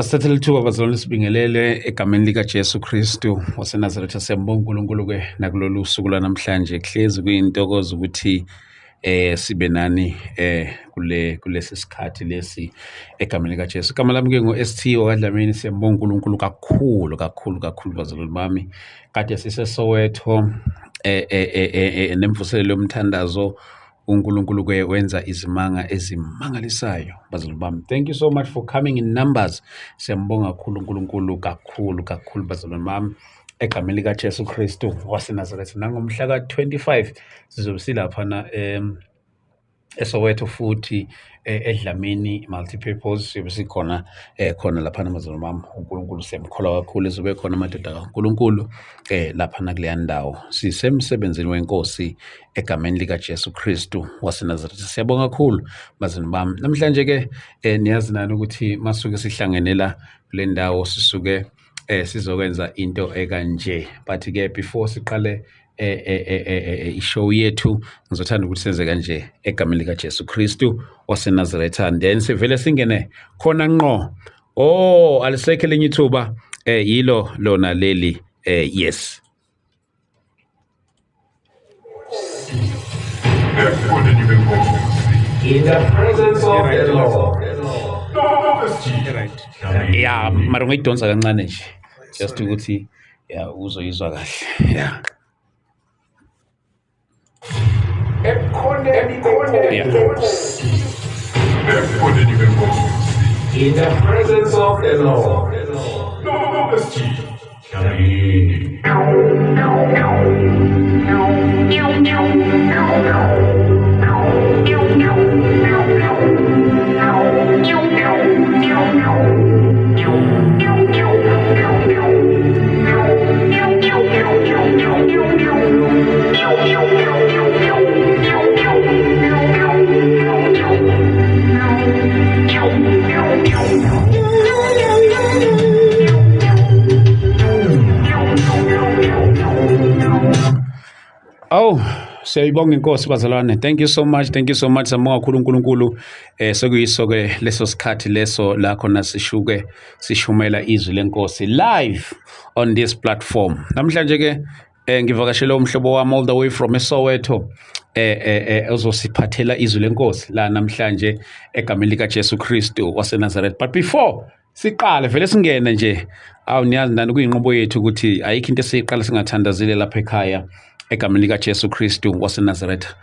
Asithathele ithuba bazalwane sibingelele egameni likaJesu Kristu waseNazaretha. Siyambonga uNkulunkulu-ke nakulolu suku lwanamhlanje. Kuhlezi kuyintokozo ukuthi sibe nani kulesi sikhathi lesi egameni likaJesu. Igama lami-ke ngo-ST wakwaDlamini. Siyambonga uNkulunkulu kakhulu bazalwane bami. Kade siseSoweto nemvuselelo yomthandazo. uNkulunkulu-ke wenza izimanga ezimangalisayo bazalwane bami. Thank you so much for coming in numbers. Siyambonga kakhulu uNkulunkulu kakhulu bazalwane bami egameni likaJesu Kristu waseNazaretha. Nangomhla ka-25 sizobe silaphana eSoweto futhi eDlamini multipurpose siyobe sikhona khona laphana bazalwane bami. uNkulunkulu siyamkholwa kakhulu ezobe khona amadoda kaNkulunkulu laphana kuleya ndawo. Sisemsebenzini wenkosi egameni likaJesu Kristu waseNazaretha. Siyabonga kakhulu bazalwane bami. Namhlanje-ke niyazi nani ukuthi masuke sihlangene la kule ndawo sisuke sizokwenza into ekanje, but-ke before siqale ishow yethu ngizothanda ukuthi senze kanje egameni likaJesu Kristu waseNazaretha, then sivele singene khona ngqo. Alisekho elinye ithuba yilo lona leli yes. In the presence of the Lord. Yeah, mara ngiyidonsa kancane nje just ukuthi uzoyizwa kahle. Yeah. In the presence of the Lord. Siyayibonga inkosi bazalwane. Thank you so much. Siyabonga kakhulu uNkulunkulu sekuyiso-ke leso sikhathi leso la khona sishumela izwi lenkosi live on this platform. Namhlanje-ke ngivakashele umhlobo wami all the way from eSoweto ozosiphathela izwi lenkosi la namhlanje egameni likaJesu Kristu waseNazaretha. But before siqale vele singene nje, niyazi nani kuyinqubo yethu ukuthi ayikho into esiyiqala singathandazile lapha ekhaya egameni likaJesu Kristu waseNazaretha.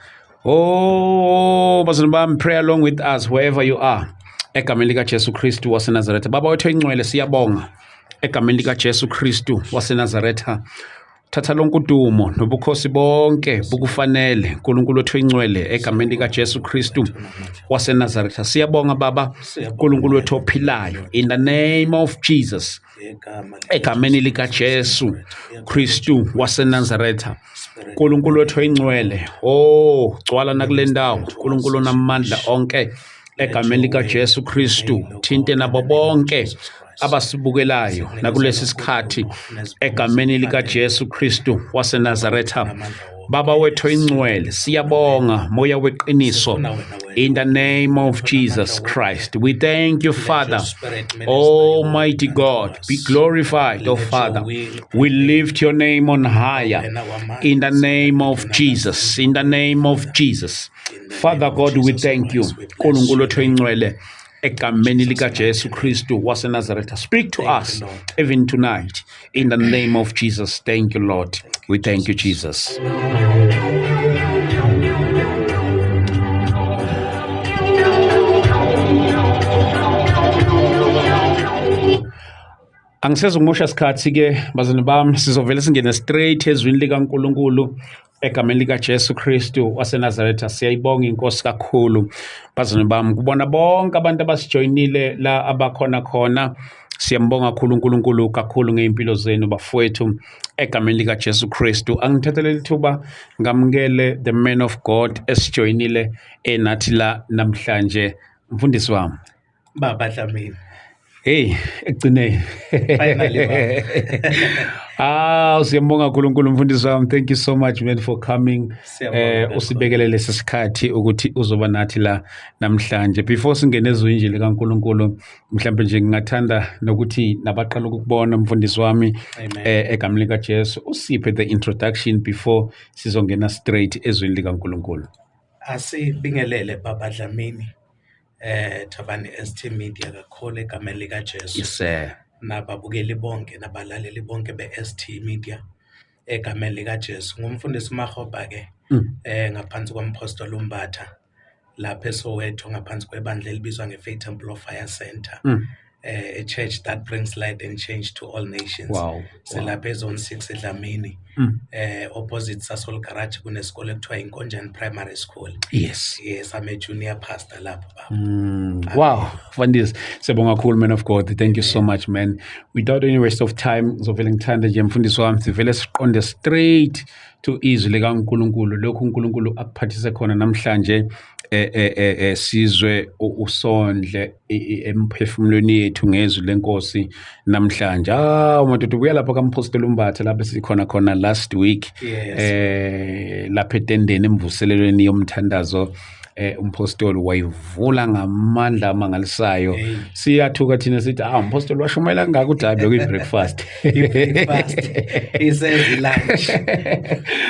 Bazalwane bami, pray along with us wherever you are egameni likaJesu Kristu waseNazaretha. Baba wethu oyingcwele, siyabonga egameni likaJesu Kristu waseNazaretha. Thatha lonke udumo nobukhosi bonke bukufanele uNkulunkulu wethu oyingcwele egameni likaJesu Kristu waseNazaretha. Siyabonga Baba uNkulunkulu wethu ophilayo, in the name of Jesus, egameni likaJesu Kristu waseNazaretha. uNkulunkulu wethu oyingcwele, gcwala nakule ndawo uNkulunkulu onamandla onke egameni likaJesu Kristu. Thinte nabo bonke abasibukelayo nakulesi sikhathi egameni likaJesu Kristu waseNazaretha. Baba wethu oyingcwele, siyabonga moya weqiniso, in the name of Jesus Christ. We thank you, Father. Almighty God, be glorified, oh Father. We lift your name on higher in the name of Jesus. In the name of Jesus. Father God, we thank you. uNkulunkulu wethu oyingcwele egameni likaJesu Kristu waseNazaretha. Speak to us even tonight in the name of Jesus. Thank you, Lord. We thank you, Jesus. Angisezungimosha isikhathi-ke bazalwane bami, sizovele singene straight ezwini likaNkulunkulu egameni likaJesu Kristu waseNazaretha. Siyayibonga inkosi kakhulu bazalwane bami, kubona bonke abantu abasijoyinile la abakhona. Siyambonga kakhulu uNkulunkulu kakhulu ngeimpilo zenu bafowethu egameni likaJesu Kristu. Angithathelele ithuba ngamukele the man of God esijoyinile nathi la namhlanje, mfundisi wami. Baba Dlamini. Hey, ekugcineni. Finally, baba. Siyambonga kakhulu mfundisi wami. Thank you so much man for coming. Siyabonga kakhulu. Usibekele lesi sikhathi ukuthi uzoba nathi la namhlanje. Before singene ezwini kaNkulunkulu, mhlawumbe nje ngingathanda nokuthi nabaqala ukubona mfundisi wami egameni lika Jesu usiphe the introduction before sizongena straight ezwini likaNkulunkulu. Asibingelele baba Dlamini. Thabani ST Media kakhulu egameni lika Jesu. Yes sir. Nababukeli bonke nabalaleli bonke be-ST Media egameni lika Jesu. Ngumfundisi Mahoba ke ngaphansi kwaMphostoli uMbatha lapha eSoweto ngaphansi kwebandla elibizwa ngeFaith Amplifier Center. A church that brings light and change to all nations. Wow. Selapha ezone 6 eDlamini. Opposite Sasol Garage kunesikole ekuthiwa iNkonjane Primary School. Yes. Yes, I'm a junior pastor lapho baba. Wow, Vandis, siyabonga kakhulu man of God. Thank you so much man. Without any waste of time, ngizovele ngithanda nje mfundisi wami sivele siqonde straight to izwi likaNkulunkulu. Lokhu uNkulunkulu akuphathise khona namhlanje sizwe usondle emphefumulweni yethu ngezwi lenkosi namhlanje. Madoda ubuya lapha kaMphostoli uMbatha lapha sikhona khona last week. Yes. Lapha etendeni emvuselelweni yomthandazo. Umphostoli wayivula ngamandla amangalisayo. Siyathuka thina sithi umphostoli washumayela kangaka uthi hayi bekuyibreakfast. Breakfast. He says lunch.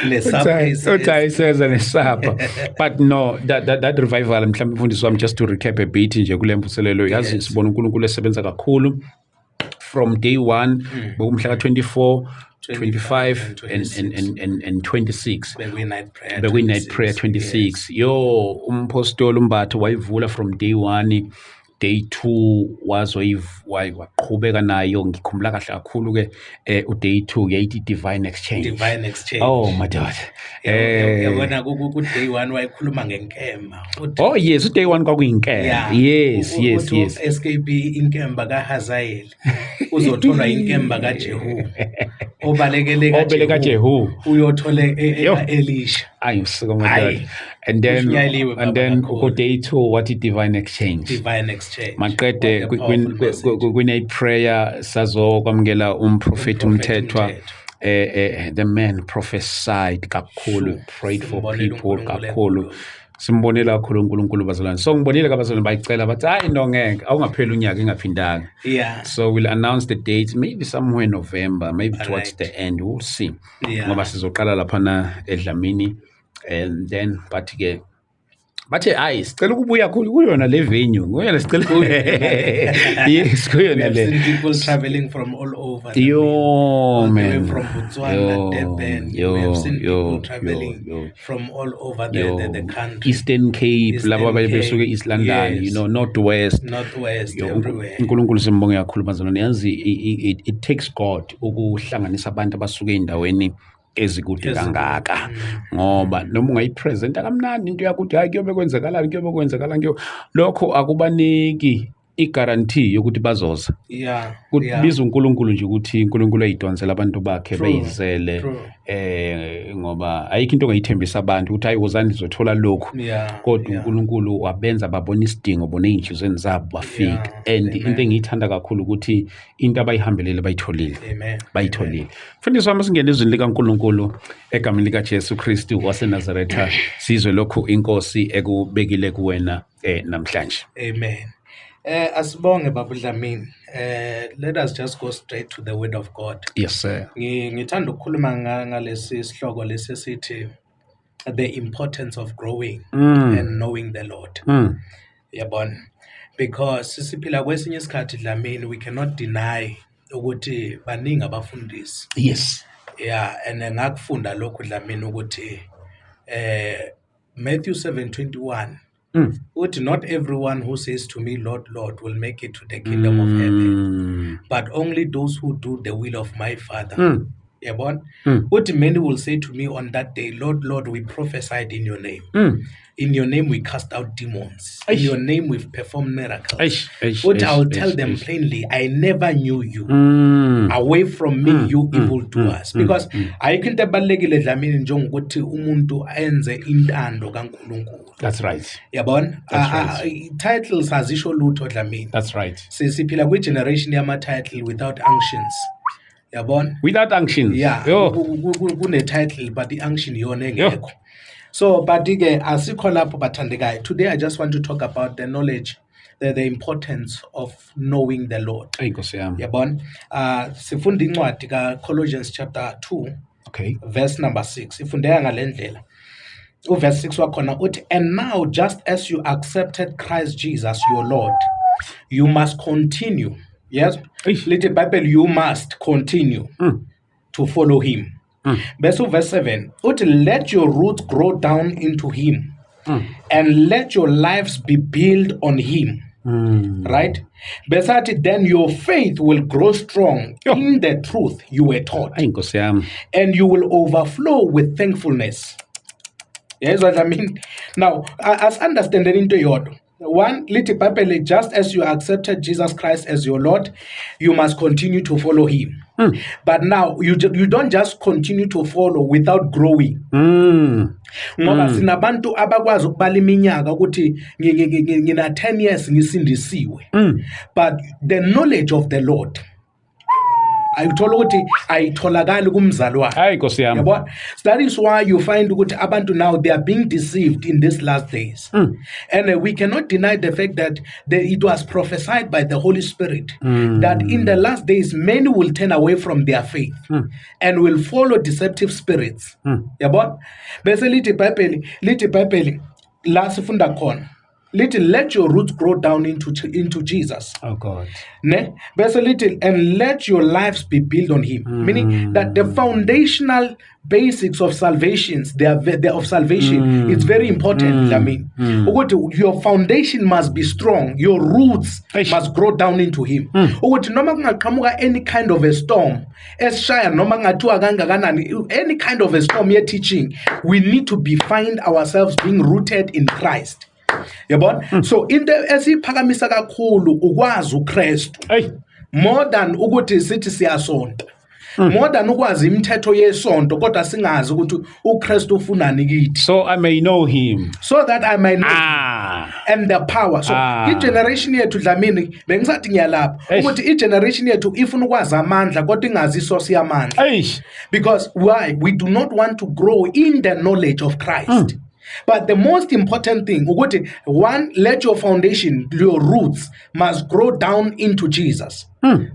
Uthi says nesapha. But no, that revival mhlawumbe mfundisi wami, just to recap a bit nje kule mvuselelo, yazi sibona uNkulunkulu esebenza kakhulu from day 1 bekumhla ka24 25 and 26 Night prayer 26. Yo umphostoli uMbatha wayivula from day 1, day 2 waqhubeka nayo. Ngikhumbula kahle kakhulu ke uday 2 yayithi divine exchange. Oh my God. Yabona ku day 1 wayikhuluma ngenkemba. Oh yes, uday 1 kwakuyinkemba. Yes. SKB inkemba kaHazaeli uzothola inkemba kaJehu. Obalekele kaJehu uyothola Elisha. Ayusika my God. And then ku day 2 wathi divine exchange. Maqede kune prayer sazokwamukela umprofeti uMthethwa. The man prophesied kakhulu, prayed for people kakhulu. Simbonela kakhulu uNkulunkulu bazalwane. So ngibonile kabazalwane bayicela bathi hayi no ngeke awungapheli unyaka engaphindanga. So we'll announce the date maybe somewhere in November, maybe towards the end, we'll see. Ngoba sizoqala lapha na eDlamini, and then bathe hayi sicela ukubuya kuyona le venue. Ngoyena sicela yes kuyona le. People traveling from all over. Man. From Botswana, Durban. We have seen people traveling from all over the country. Eastern Cape, laba besuke East London, Northwest everywhere. uNkulunkulu simbonge kakhulu bazalwane. Yazi it takes God ukuhlanganisa abantu abasuke endaweni ezikude kangaka, ngoba noma ungayipresenta kamnandi into yakho uthi hayi kuyobe kwenzekala lokho akubaniki i-guarantee yokuthi bazoza. Kubiza uNkulunkulu nje ukuthi uNkulunkulu ayidonsela abantu bakhe bayizele. Ngoba ayikho into ongayithembisa abantu ukuthi hayi wozani lizothola lokhu. Kodwa uNkulunkulu wabenza babona isidingo, bona ey'nhlizweni zabo bafika. And into engiyithanda kakhulu ukuthi into abayihambelele bayitholile. Mfundisi wami, singene ezwini likaNkulunkulu egameni lika Jesu Kristu waseNazaretha, sizwe lokhu inkosi ekubekile kuwena namhlanje. Amen. Asibonge baba Dlamini. Let us just go straight to the word of God. Yes sir. Ngithanda ukukhuluma ngalesi sihloko lesithi the importance of growing and knowing the Lord. Yabona, because siphila kwesinye isikhathi Dlamini, we cannot deny ukuthi baningi abafundisi. Yes. And ngakufunda lokhu Dlamini ukuthi Matthew 7:21 uthi not everyone who says to me Lord, Lord will make it to the kingdom of heaven, but only those who do the will of my Father Yabona? Uthi many will say to me on that day, Lord, Lord, we prophesied in your name. In your name we cast out demons. In your name we've performed miracles. Uthi I will tell them plainly, I never knew you. Away from me, you evildoers. Because ayikho into ebalulekile Dlamini njengokuthi umuntu enze intando kaNkulunkulu. That's right. Yabona? Titles azisho lutho Dlamini. That's right. Siphila kwi-generation yama-title without unctions. Yabona? Without unction. Yeah. Kune-title but the-unction yona engekho. So, but ke asikho lapho bathandekayo. Today I just want to talk about the knowledge, the importance of knowing the Lord. Inkosi yami. Yabona? Sifunda incwadi ka-Colossians chapter 2, Okay. verse number 6. Ifundeka ngale ndlela. Verse 6 wakhona uthi, and now just as you accepted Christ Jesus your Lord, you must continue. Yes? Little Bible, you must continue to follow him. Verse 7, let your roots grow down into him and let your lives be built on him. Right? Verse 8, then your faith will grow strong in the truth you were taught, Inkosi yami. and you will overflow with thankfulness. Yes, what I mean? Now, as understanding into your one, little Bible, just as you accepted Jesus Christ as your Lord, you must continue to follow him. But now you don't just continue to follow without growing. Ngoba sinabantu abakwazi ukubala iminyaka ukuthi ngina 10 years ngisindisiwe. But the knowledge of the Lord ayithola ukuthi ayitholakali kumzali wakhe. Hayi Nkosi yami. Yabo? So that is why you find ukuthi abantu now they are being deceived in these last days. And we cannot deny the fact that it was prophesied by the Holy Spirit that in the last days many will turn away from their faith and will follow deceptive spirits. Yabo? Bese lithi Bible la sifunda khona. Let your roots grow down into Jesus. Oh God. Ne? And let your lives be built on him. Meaning that the foundational basics of salvation, it's very important. I mean, your foundation must be strong. Your roots must grow down into him. Any kind of a storm, any kind of a storm you're teaching, we need to find ourselves being rooted in Christ. Yabona? So in the esiphakamisa kakhulu ukwazi uKristu more than ukuthi sithi siyasonta, more than ukwazi imithetho yesonto kodwa singazi ukuthi uKristu ufunani kithi, so I may know him, so that I may know and the power. So i-generation yethu Dlamini bengisathi ngiyalapha ukuthi i-generation yethu ifuna ukwazi amandla kodwa ingazi isource yamandla. Because why? We do not want to grow in the knowledge of Christ. But the most important thing, one, let your foundation, your roots must grow down into Jesus. Your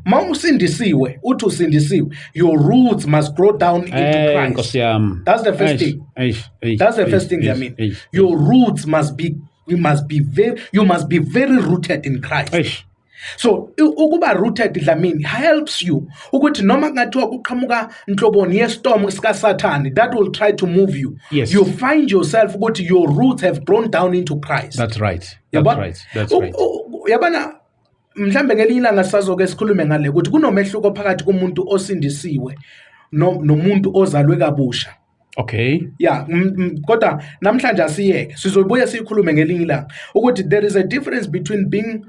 roots must grow down into Christ. That's the first thing. That's the first thing I mean. Your roots must be very rooted in Christ. So ukuba rooted Dlamini helps you ukuthi noma kungathiwa kuqhamuka inhloboni yestorm sika Satan that will try to move you. Yes. You find yourself ukuthi your roots have grown down into Christ. That's right. That's right. That's right. Yabana mhlambe ngelinye ilanga sisazoke sikhulume ngale ukuthi kunomehluko phakathi komuntu osindisiwe nomuntu ozalwe kabusha. Okay. Yeah, kodwa namhlanje asiyeke sizobuya sikhulume ngelinye ilanga ukuthi there is a difference between being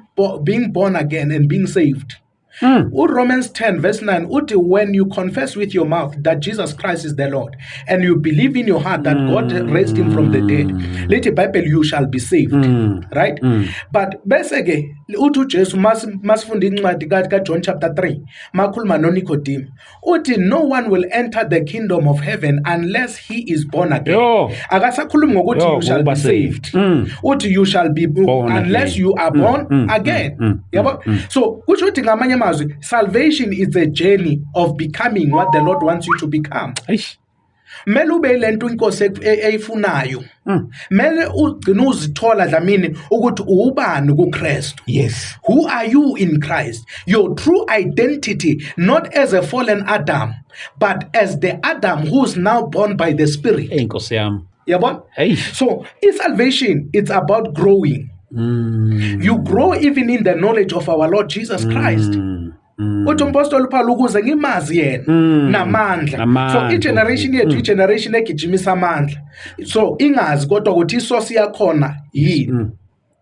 born again and being saved. Romans 10 verse 9 uthi when you confess with your mouth that Jesus Christ is the Lord and you believe in your heart that God raised him from the dead, little Bible, you shall be saved. Right? But bese ke uthi uJesu masifunda incwadi ka John chapter 3 makhuluma no Nicodemus uthi no one will enter the kingdom of heaven unless he is born again. Akasakhulumi ngokuthi you shall be saved. Uthi you shall be born unless you are born again. Yabo? So kusho uthi ngamanye salvation is a journey of becoming what the Lord wants you to become. Mele ube lento inkosi eyifunayo. Mele ugcine uzithola Dlamini ukuthi ubani kuKristu. Yes. Who are you in Christ? Your true identity, not as a fallen Adam, but as the Adam who's now born by the Spirit. Inkosi yami. Yabona? So in salvation, it's about growing. You grow even in the knowledge of our Lord Jesus Christ. uthi umpostoli uPaul ukuze ngimazi yena namandla. So Namandla. i-generation yethu i-generation egijimisa amandla, so ingazi kodwa ukuthi isosi yakhona yini.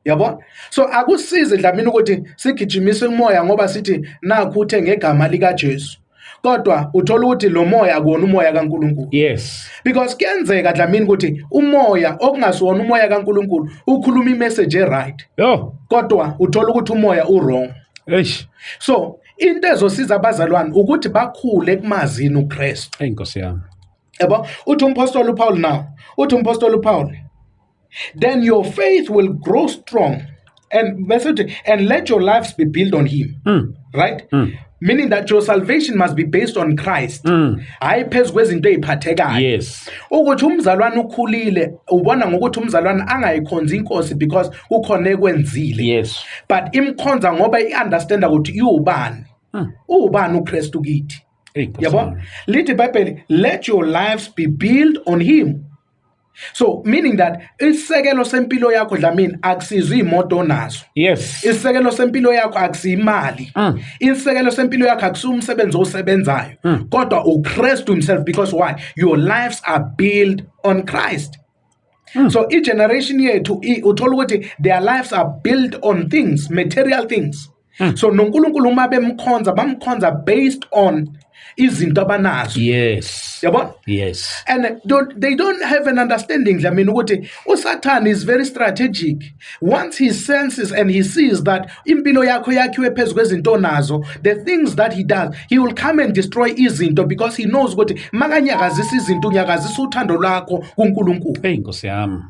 Yabo? So akusize Dlamini ukuthi sigijimise umoya ngoba sithi nakho uthe ngegama lika Jesu. Kodwa uthola ukuthi lo moya akuwona umoya kaNkulunkulu. Yes. Because kuyenzeka Dlamini ukuthi umoya okungasiwona umoya kaNkulunkulu ukhuluma imessage right. Yo. Kodwa uthola ukuthi umoya wrong. Eish. So into ezosiza abazalwane ukuthi bakhule kumazini uKristu. Hey Nkosi yami. Yabo? Uthi umpostoli uPaul now. Uthi umpostoli uPaul, then your faith will grow strong and let your lives be built on him. Right? Meaning that your salvation must be based on Christ. Hayi phezu kwezinto eziphathekayo. Yes. Ukuthi umzalwane ukhulile ubona ngokuthi umzalwane angayikhonzi inkosi because ukhona ekwenzile. Yes. But imkhonza ngoba iunderstand ukuthi ubani. Ubani uKristu kithi. Hey Nkosi Yabo? yami. Lithi iBhayibheli, let your lives be built on him. So meaning that isisekelo sempilo yakho Dlamini akusizwe imoto onazo. Yes. Isisekelo sempilo yakho akusiyimali. Isisekelo sempilo yakho akusumsebenzi osebenzayo. Kodwa uKristu himself, because why? Your lives are built on Christ. So each generation yethu uthola ukuthi their lives are built on things, material things. So noNkulunkulu uma bemkhonza bamkhonza based on izinto abanazo. Yes. Yabo? Yes. And they don't have an understanding Dlamini ukuthi uSatan is very strategic. Once he senses and he sees that impilo yakho yakhiwe phezu kwezinto nazo, the things that he does, he will come and destroy izinto because he knows ukuthi makanyakazisa izinto unyakazisa uthando lwakho kuNkulunkulu. Hey Nkosi yami.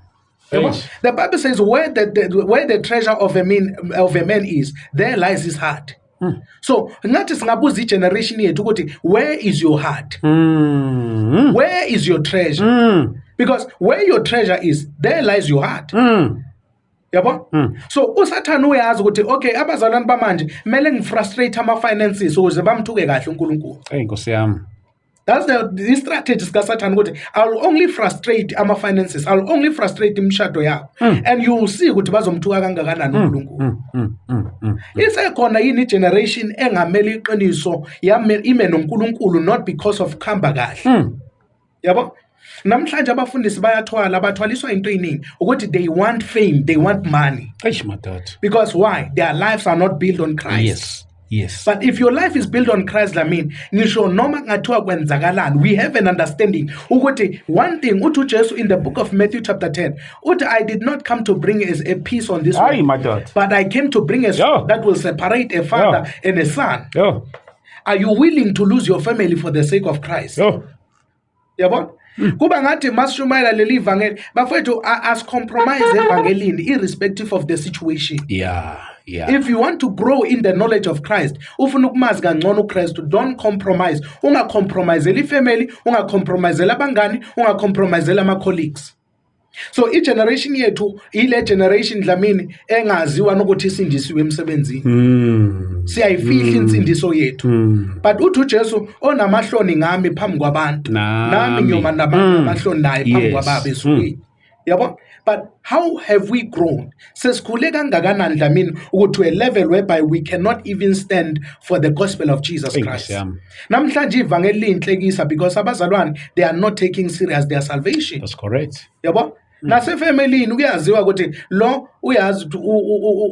Yabo? The Bible says where the treasure of a man is, there lies his heart. So ngathi singabuza igeneration yethu ukuthi where is your heart? Where is your treasure? Because where your treasure is, there lies your heart. Yabo? So uSathane uyazi ukuthi okay abazalwane bamanje kumele ngifrustrate ama finances ukuze bamthuke kahle uNkulunkulu. Hey Nkosi yami. That's the strategy kaSathane ukuthi I'll only frustrate ama finances, I'll only frustrate imshado yakho, and you will see ukuthi bazomthuka kangakanani uNkulunkulu. Isekhona yini generation engameli iqiniso ime noNkulunkulu not because of khamba kahle. Yabo? Namhlanje abafundisi bayathwala bathwaliswa into eyiningi ukuthi they want fame, they want money. Eish madod. Because why? Their lives are not built on Christ. Yes. Yes. But if your life is built on Christ, ngisho noma ngathiwa kwenzakalani, we have an understanding ukuthi one thing uthi Jesu in the book of Matthew chapter 10 uthi I did not come to bring a peace on this Aye, earth, my God. but I came to bring a sword that will separate a father and a son. Yo. Are you willing to lose your family for the sake of Christ? Yo. Yabo? Kuba ngathi masishumayela leli ivangeli bafethu as compromise evangelini irrespective of the situation. Yeah. Yeah. If you want to grow in the knowledge of Christ, ufuna ukumazi kangcono uKristu, don't compromise. Ungacompromisela ifamily, ungacompromisela abangani, ungacompromisela ama colleagues. So i-generation yethu ile generation Dlamini engaziwa nokuthi isindisiwe emsebenzini. Siyayifihla insindiso yethu. But uthi uJesu onamahloni ngami phambi kwabantu. Nami nyoma namahloni naye phambi kwababa esukwini. Yabo? But how have we grown? Sesikhule kangakanani Dlamini ukuthi to a level whereby we cannot even stand for the gospel of Jesus Christ. Namhlanje ivangeli linhlekisa because abazalwane they are not taking serious their salvation. That's correct. Yabo? Nasefamilini kuyaziwa ukuthi lo uyazi ukuthi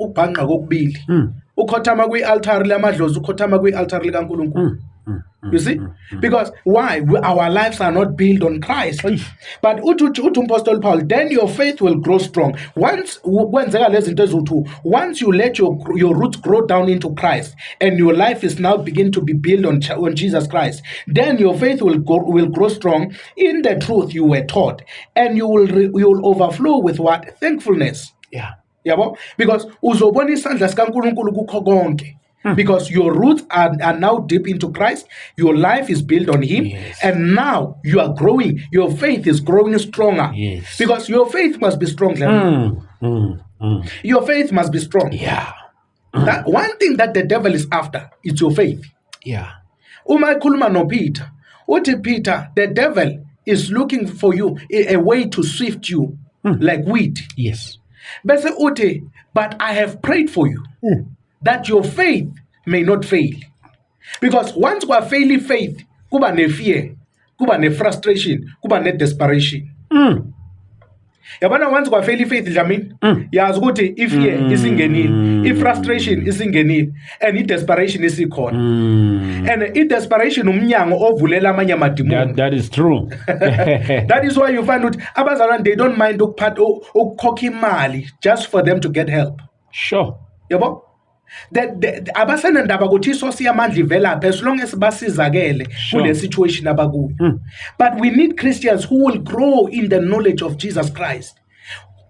ubhanqa kokubili. Ukhothama kwi-altar lamadlozi, ukhothama kwi-altar likaNkulunkulu. You see? Because why? Our lives are not built on Christ. But uthi umpostoli Paul, then your faith will grow strong. Once you let your roots grow down into Christ and your life is now begin to be built on Jesus Christ, then your faith will grow strong in the truth you were taught, and you will overflow with what? Thankfulness. Yeah. Yabo? Because uzobona isandla sikaNkulunkulu kukho konke. Because your roots are now deep into Christ, your life is built on Him, and now you are growing. Your faith is growing stronger. Yes. Because your faith must be strong. Your faith must be strong. Yeah. That one thing that the devil is after is your faith. Yeah. Uma ekhuluma no Peter, uthi Peter, the devil is looking for you a way to sift you like wheat. Yes. Bese uthi, but I have prayed for you that your faith may not fail. Because once kwafail faith, kuba ne-fear, kuba ne-frustration, kuba ne-desperation. Yabona once kwafail faith Dlamini, yazi ukuthi i-fear isingenile, i-frustration isingenile, and i-desperation isikhona. And i-desperation umnyango ovulela amanye amadimoni. That is true. That is why you find out abazalwane, they don't mind ukukhokha imali just for them to get help. Sure. Yabo? Abasenandaba ukuthi isosi yamandla ivelaphi as long as basizakele kule situation abakuyo. But we need Christians who will grow in the knowledge of Jesus Christ.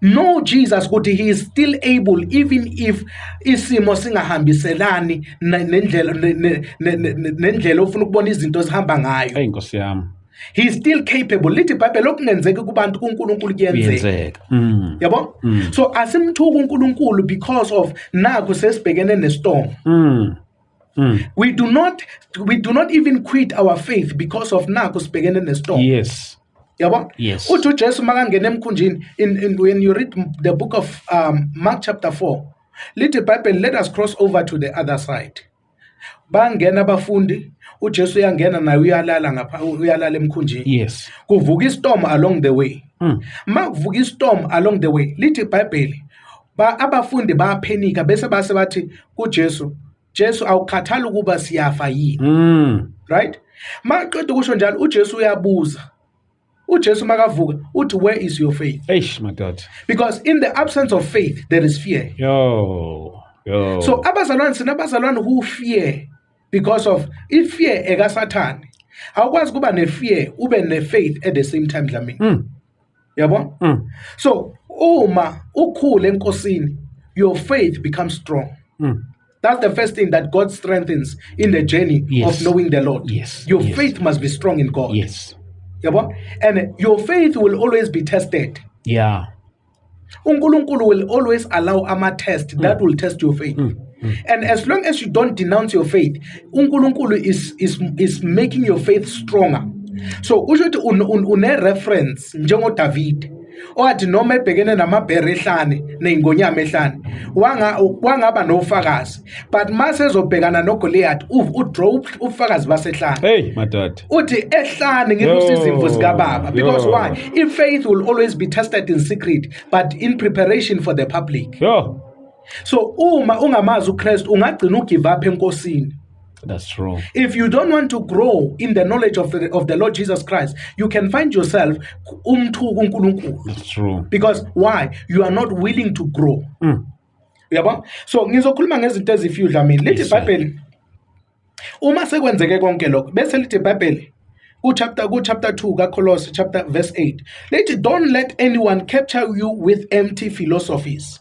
Know Jesus ukuthi he is still able, even if isimo singahambiselani nendlela ofuna ukubona izinto zihamba ngayo. Hey Nkosi yami. He is still capable. Lithi iBhayibheli lokungenzeki kubantu kuNkulunkulu kuyenzeka. Yabo? So asimthuka uNkulunkulu because of naku sesibhekene nestorm. We do not even quit our faith because of naku sibhekene nestorm. Yes. Yabo? Yes. Uthi uJesu makangena emkhunjini, in when you read the book of Mark chapter 4, lithi iBhayibheli, let us cross over to the other side. Bangena abafundi, uJesu uyangena naye uyalala ngapha, uyalala emkhunjini. Yes. Kuvuka istorm along the way. Makuvuka istorm along the way, lithi iBhayibheli, abafundi bayaphenika bese base bathi kuJesu, Jesu awukhathali ukuba siyafa yini. Right? Maqeda ukusho njalo uJesu uyabuza. uJesu makavuka uthi, where is your faith? Eish, my God. Because in the absence of faith there is fear. Yo. So abazalwane sinabazalwane who fear because of if fear ekasathani. Awukwazi kuba ne-fear ube ne-faith at the same time Dlamini. Yabo? So uma ukhule enkosini, your faith becomes strong. That's the first thing that God strengthens in the journey of knowing the Lord. Yes. Your faith must be strong in God. Yes. Yabo? And your faith will always be tested. Yeah. uNkulunkulu will always allow ama-test that will test your faith. And as long as you don't denounce your faith, uNkulunkulu is making your faith stronger. So usho ukuthi une-reference njengoDavid owathi noma ebhekene namabhere ehlane ney'ngonyama ehlane wangaba nofakazi, but mase ezobhekana noGoliath udraw ubufakazi basehlane. Hey, my dad. Uthi ehlane ngibusa izimvu zikababa. Because why? If faith will always be tested in secret but in preparation for the public. Yo. So uma ungamazi uKristu ungagcina ugive up enkosini. That's true. If you don't want to grow in the knowledge of the Lord Jesus Christ, you can find yourself umthuka uNkulunkulu. That's true. Because why? You are not willing to grow. Yabo? So ngizokhuluma ngezinto ezifew Dlamini. Lithi iBhayibheli uma sekwenzeke konke lokho bese lithi iBhayibheli chapter 2 kaColossae chapter verse 8. Lithi, don't let anyone capture you with empty philosophies,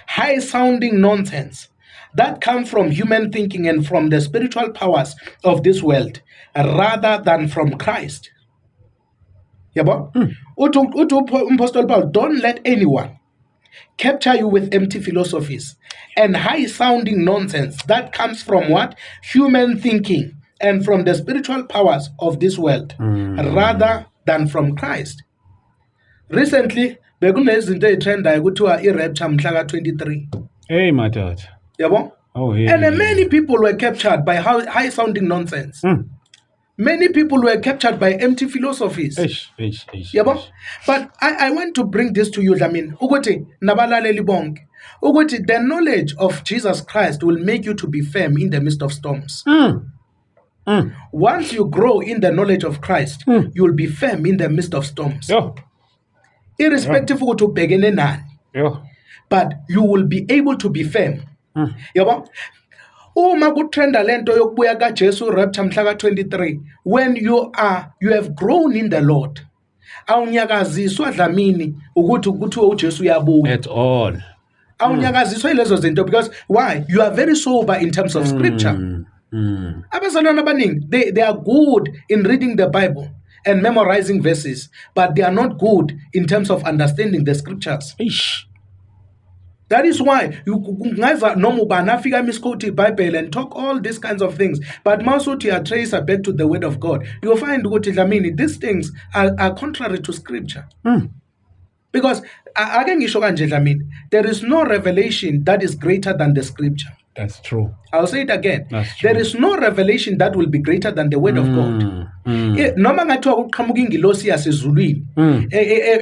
high sounding nonsense that come from human thinking and from the spiritual powers of this world rather than from Christ. Yabo? Apostle Paul, don't let anyone capture you with empty philosophies and high sounding nonsense that comes from what? Human thinking and from the spiritual powers of this world rather than from Christ. Recently, bekunezinto ezitrendayo kuthiwa i-rapture mhla ka-23. Hey, my dad. Yabo? Oh, yeah. And many people were captured by high sounding nonsense. Many people were captured by empty philosophies. Yabo? But I want to bring this to you, Dlamini. Ukuthi nabalaleli bonke. Ukuthi the knowledge of Jesus Christ will make you to be firm in the midst of storms. Once you grow in the knowledge of Christ, you will be firm in the midst of storms. Irrespective of what you begin nani. But you will be able to be firm. Yabo? Uma kutrenda lento yokubuya kaJesu rapture mhla ka-23, when you have grown in the Lord, awunyakaziswa Dlamini ukuthi uJesu uyabuya At all. awunyakaziswa ilezo zinto. Because why? You are very sober in terms of scripture. Abazalwane abaningi, they are good in reading the Bible and memorizing verses, but they are not good in terms of understanding the scriptures. That is why you ngaza noma ubani afika misquote iBhayibheli and talk all these kinds of things, but mawusuthi you trace back to the word of God, you'll find ukuthi Dlamini, these things are contrary to scripture. Because ake ngisho kanje Dlamini, there is no revelation that is greater than the scripture. That's true. I'll say it again. That's true. There is no revelation that will be greater than the word of God. Noma ngathiwa kuqhamuka ingilosi yasezulwini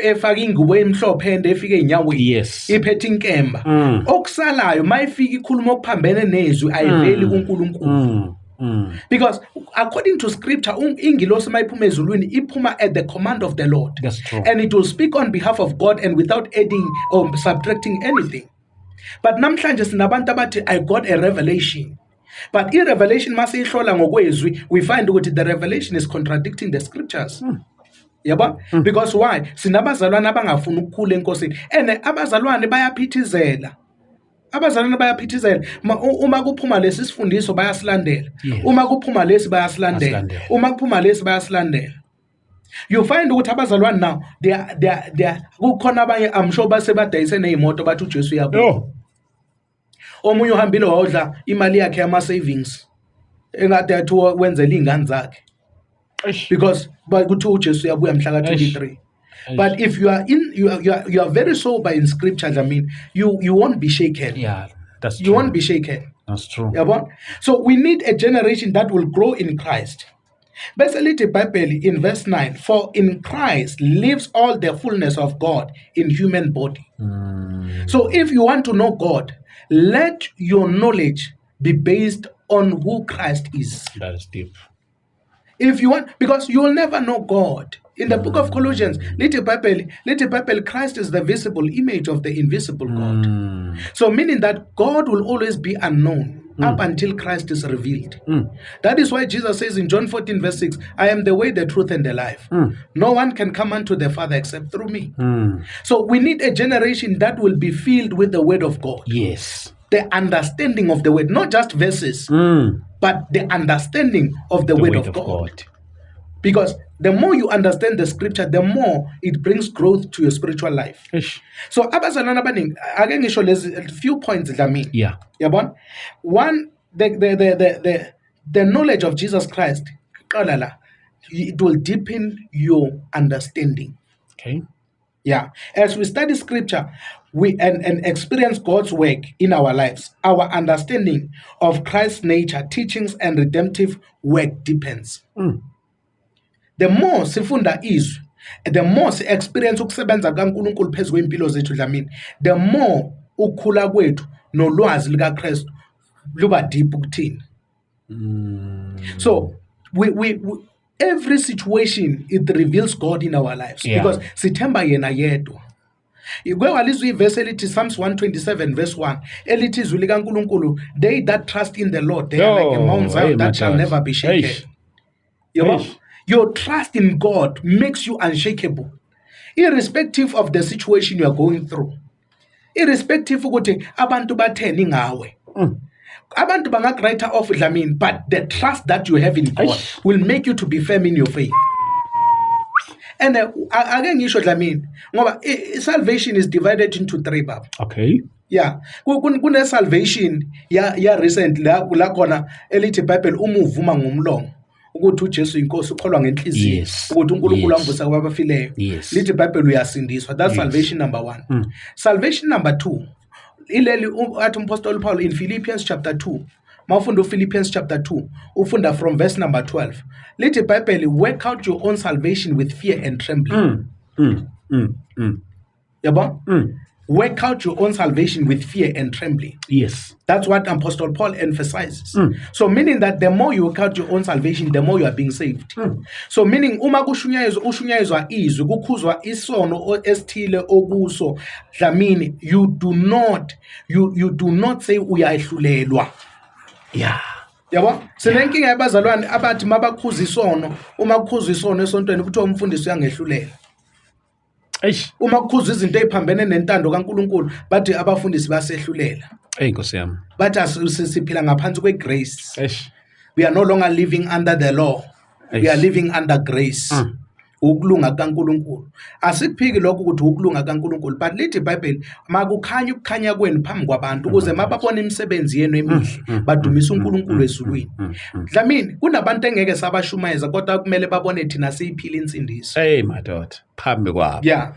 efaka ingubo emhlophe ende efika enyaweni Yes. iphethe inkemba okusalayo mayifika ikhuluma okuphambene nezwi ayiveli kuNkulunkulu. Because according to scripture ingilosi mayiphuma ezulwini iphuma at the command of the Lord. That's true. And it will speak on behalf of God and without adding or subtracting anything. But namhlanje sinabantu abathi I got a revelation. But i-revelation mase ihlola ngokwezwi we find ukuthi the revelation is contradicting the scriptures. Yabo? Because why? Sinabazalwane abangafuni ukukhula enkosini. And abazalwane bayaphithizela. Abazalwane bayaphithizela. Uma kuphuma lesi sifundiso bayasilandela. Uma kuphuma lesi bayasilandela. Uma kuphuma lesi bayasilandela. You find ukuthi abazalwane now they are kukhona abanye I'm sure basebadayise nezimoto bathi uJesu yabo. Omunye uhambile wawudla imali yakhe yama savings engade athi wenzela ingane zakhe because bakuthi uJesu yabuya mhla ka 23. But if you are in you are very sober in scriptures, I mean you won't be shaken. Yeah, that's true. You won't be shaken. That's true. Yabo? So we need a generation that will grow in Christ. Bese lithi iBhayibheli in verse 9, for in Christ lives all the fullness of God in human body. So if you want to know God, let your knowledge be based on who Christ is. That is deep. If you want, because you will never know God. In the book of Colossians, lithi iBhayibheli, Christ is the visible image of the invisible God. So meaning that God will always be unknown up until Christ is revealed. That is why Jesus says in John 14 verse 6, I am the way, the truth, and the life. No one can come unto the Father except through me. So we need a generation that will be filled with the word of God. Yes. The understanding of the word, not just verses, but the understanding of the word of God. Because the more you understand the scripture, the more it brings growth to your spiritual life. So abazalwana abaningi ake ngisho lezi few points dlamini. Yeah. Yabona? One, the knowledge of Jesus Christ, it will deepen your understanding. Okay. Yeah. As we study scripture, we and experience God's work in our lives, our understanding of Christ's nature, teachings, and redemptive work deepens. The more sifunda izwi, the more experience ukusebenza kaNkulunkulu phezu kwempilo zethu dlamini, the more ukukhula kwethu nolwazi likaKristu luba deep kuthina. So we every situation it reveals God in our lives, because sithemba yena yedwa. Kwewalizwe ivesi elithi Psalms 127 verse 1 elithi izwi likaNkulunkulu, they that trust in the Lord, they are like a Mount Zion that shall never be shaken. Your trust in God makes you unshakable, irrespective of the situation you are going through, irrespective ukuthi abantu batheni ngawe. Abantu bangagreater off dlamini, but the trust that you have in God will make you to be firm in your faith. And ake ngisho dlamini ngoba salvation is divided into 3 baba. Okay. Yeah, kune salvation ya recent la khona elithi iBhayibheli uma uvuma ngomlomo ukuthi uJesu inkosi ukholwa ngenhliziyo ukuthi uNkulunkulu amvusa kwabafileyo, lithi iBhayibheli uyasindiswa. That's salvation number 1. Salvation number 2 ileli athi umpostoli Paul in Philippians chapter 2. Mawufunda uPhilippians chapter 2 ufunda from verse number 12, lithi iBhayibheli work out your own salvation with fear and trembling. Yabo? Work out your own salvation with fear and trembling. Yes. That's what Apostle Paul emphasizes. So meaning that the more you work out your own salvation, the more you are being saved. So meaning uma kushunyayezwa izwi kukhuzwa isono esithile okuso dlamini, you do not say uyahlulelwa. Yeah. Yabo? Sinenkinga yabazalwane abathi mabakhuza isono, uma kukhuzwa isono esontweni kuthiwa umfundisi uyangehlulela. Uma kukhuzwa izinto eziphambene nentando kaNkulunkulu bathi abafundisi basehlulela. Nkosi yami. Bathi siphila ngaphansi kwegrace. We are no longer living under the law. We are living under grace. Ukulunga kaNkulunkulu. Asikuphiki lokho ukuthi ukulunga kaNkulunkulu, but lithi iBhayibheli makukhanya ukukhanya kwenu phambi kwabantu ukuze mababona imisebenzi yenu emihle badumisa uNkulunkulu ezulwini. Dlamini kunabantu engeke sabashumayeza kodwa kumele babone thina siyiphila insindiso. Hey madoda, phambi kwabo. Yeah.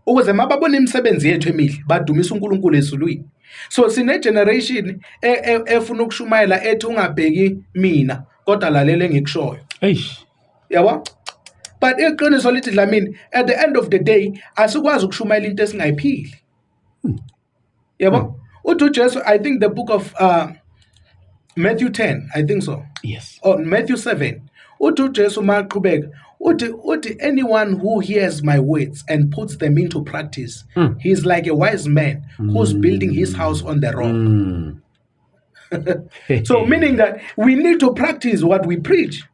Ukuze mababona imisebenzi yethu emihle badumisa uNkulunkulu ezulwini. So sine generation efuna ukushumayela ethi ungabheki mina kodwa lalela engikushoyo. Eish. Yabo? But iqiniso lithi Dlamini, at the end of the day asikwazi ukushumayela into esingayiphili. Yabo? Uthi uJesu, I think the book of Matthew 10, I think so. Yes. Or Matthew 7. Uthi uJesu maqhubeka, uthi anyone who hears my words and puts them into practice, he is like a wise man who's building his house on the rock. So meaning that we need to practice what we preach.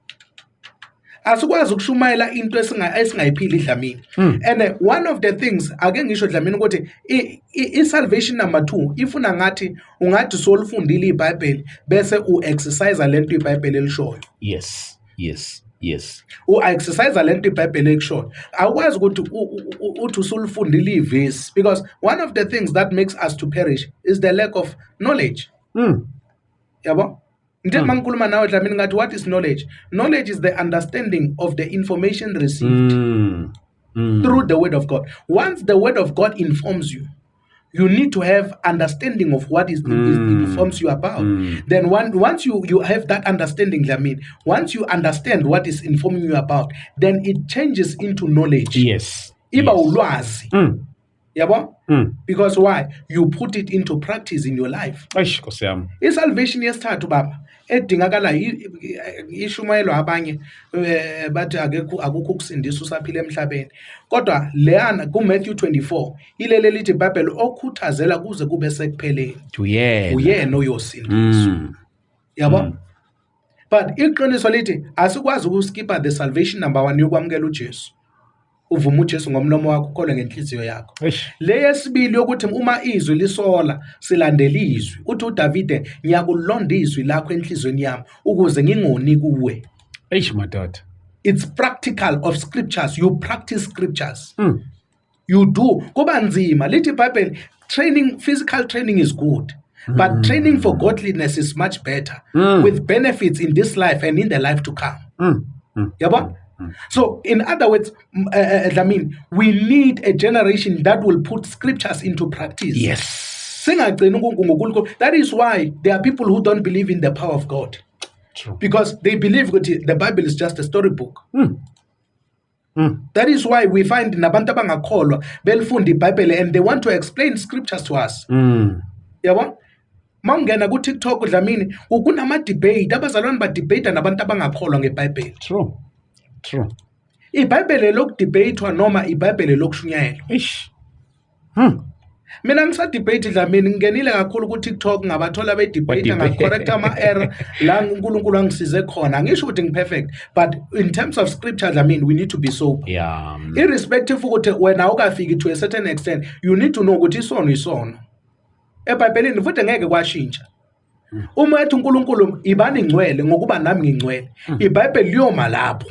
Asikwazi ukushumayela into esingayiphili Dlamini. And one of the things ake ngisho Dlamini ukuthi i-salvation number 2 ifuna ngathi ungathi solufundile iBhayibheli bese u-exercise lento iBhayibheli elishoyo. Yes. U-exercise lento iBhayibheli elishoyo. Awukwazi ukuthi uthi usulufundile ivesi, because one of the things that makes us to perish is the lack of knowledge. Yabo? Mangikhuluma nawe Dlamini ngathi what is knowledge? Knowledge is the understanding of the information received through the word of God. Once the word of God informs you, you need to have understanding of what it informs you about. Then once you have that understanding, Dlamini, once you understand what is informing you about, then it changes into knowledge. Yes. Iba ulwazi. Yabo? Because why? You put it into practice in your life. Eish, Nkosi yami. I-salvation yesithathu baba edingakala ishumayelo abanye bathi akukho ukusindisa usaphila emhlabeni, kodwa leyana kuMatthew 24 ilele lithi iBhayibheli okhuthazela kuze kube sekupheleni uyena oyosindiswa. Yabo? But iqiniso lithi asikwazi ukuskipa the salvation number 1 yokwamukela uJesu. Uvuma uJesu ngomlomo wakho, ukholwe ngenhliziyo yakho. Le yesibili yokuthi uma izwi lisola silandela izwi. Uthi uDavide, ngiyakulonda izwi lakho enhlizweni yami ukuze ngingoni kuwe. Eish madoda. It's practical of scriptures. You practice scriptures. You do. Kuba nzima lithi iBhayibheli, training, physical training is good, but training for godliness is much better, with benefits in this life and in the life to come. Yabo? So, in other words, Dlamini, we need a generation that will put scriptures into practice. Yes. That is why there are people who don't believe in the power of God. True. Because they believe the Bible is just a storybook. That is why we find nabantu abangakholwa belifunda iBhayibheli and they want to explain scriptures to us. Yabo? Mawungena ku TikTok Dlamini, kunama debate, abazalwane ba debate nabantu abangakholwa ngeBhayibheli. True. iBhayibheli lokudebate noma iBhayibheli lokushunyayelwa. Eish. Mina ngisadebate Dlamini, ngingenile kakhulu ku TikTok ngabathola be debate ngacorrect ama error la uNkulunkulu angisize khona. Ngisho ukuthi ngiperfect, but in terms of scripture Dlamini, we need to be sober. Yeah. Irrespective ukuthi wena ukafiki to a certain extent, you need to know ukuthi isono isono. eBhayibhelini futhi ngeke kwashintsha. Uma ethi uNkulunkulu ibani ngcwele ngokuba nami ngingcwele, iBhayibheli liyoma lapho.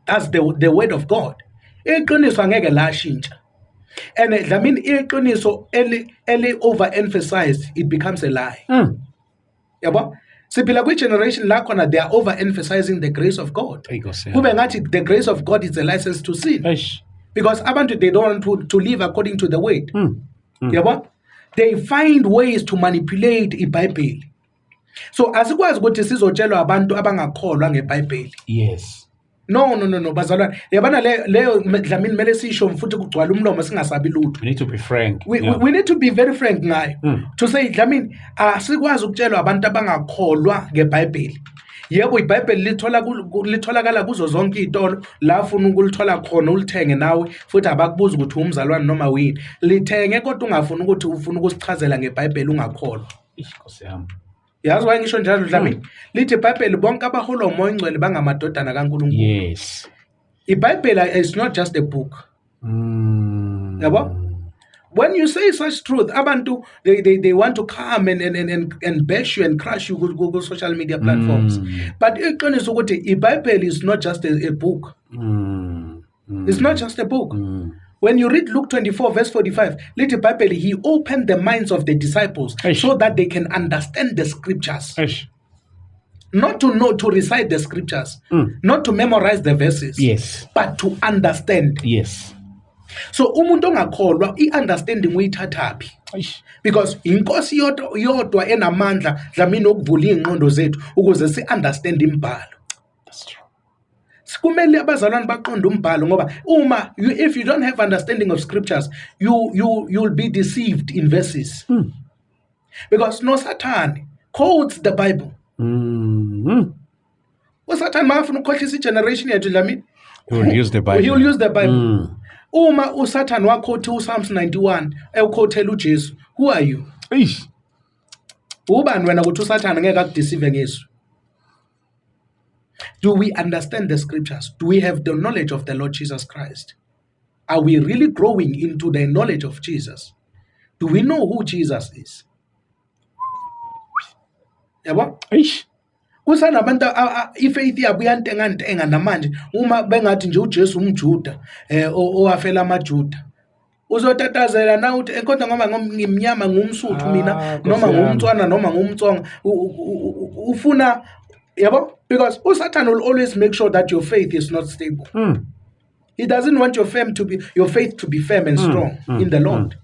That's the word of God. Iqiniso angeke lashintsha. And Dlamini, iqiniso eli overemphasized, it becomes a lie. Yabo? Siphila kwi generation la khona they are overemphasizing the grace of God. Kube ngathi the grace of God is a license to sin. Eish. Because abantu they don't want to live according to the word. Yabo? They find ways to manipulate iBhayibheli. So asikwazi ukuthi sizotshelwa abantu abangakholwa ngeBhayibheli. Yes. No bazalwane, yabana leyo Dlamini mele sisho mfuthi kugcwala umlomo singasabi lutho. We need to be frank. We need to be very frank ngayo. To say Dlamini asikwazi ukutshelwa abantu abangakholwa ngeBhayibheli. Yebo iBhayibheli litholakala kuzo zonke izitolo la ufuna ukulithola khona ulithenge nawe futhi abakubuza ukuthi umzalwane noma wini. Lithenge kodwa ungafuni ukuthi ufuna ukusichazela ngeBhayibheli ungakholwa. Nkosi yami. Yazi why ngisho njalo Dlamini? Lithi iBhayibheli bonke abaholwa umoya oyingcwele bangamadodana kaNkulunkulu. Yes. iBhayibheli is not just a book. Yabo? When you say such truth, abantu they want to come and bash you and crush you Google social media platforms. But iqiniso ukuthi iBhayibheli is not just a book. It's not just a book. When you read Luke 24 verse 45, little iBhayibheli, he opened the minds of the disciples so that they can understand the scriptures. Not to know, to recite the scriptures, not to memorize the verses, Yes. but to understand. Yes. So umuntu ongakholwa i-understanding uyithathaphi Eish. because inkosi yodwa enamandla dlamini okuvula iy'ngqondo zethu ukuze si-understand imbhalo. That's true. Kumele abazalwane baqonde umbhalo ngoba if you don't have understanding of scriptures you'll be deceived in verses. Because no Satan quotes the Bible. Satan makafuna ukukhohlisa igeneration yethu dlamini, He will use the Bible. he will use the Bible. Uma uSatan wakhothi uPsalms 91 ewukhothela uJesu, who are you? Eish. Ubani wena ukuthi uSatan ngeke akudeceive ngesu? Do we understand the scriptures? Do we have the knowledge of the Lord Jesus Christ? Are we really growing into the knowledge of Jesus? Do we know who Jesus is? Yabo? Eish. Kusanabantu ifaith yabo iyantengantenga namanje uma bengathi nje uJesu umJuda owafela amaJuda. Uzotatazela na uthi kodwa ngoba ngimnyama ngumsuthu mina noma ngumtswana noma ngumtsonga ufuna yabo, because uSatan will always make sure that your faith is not stable. He doesn't want your faith to be firm and strong in the Lord.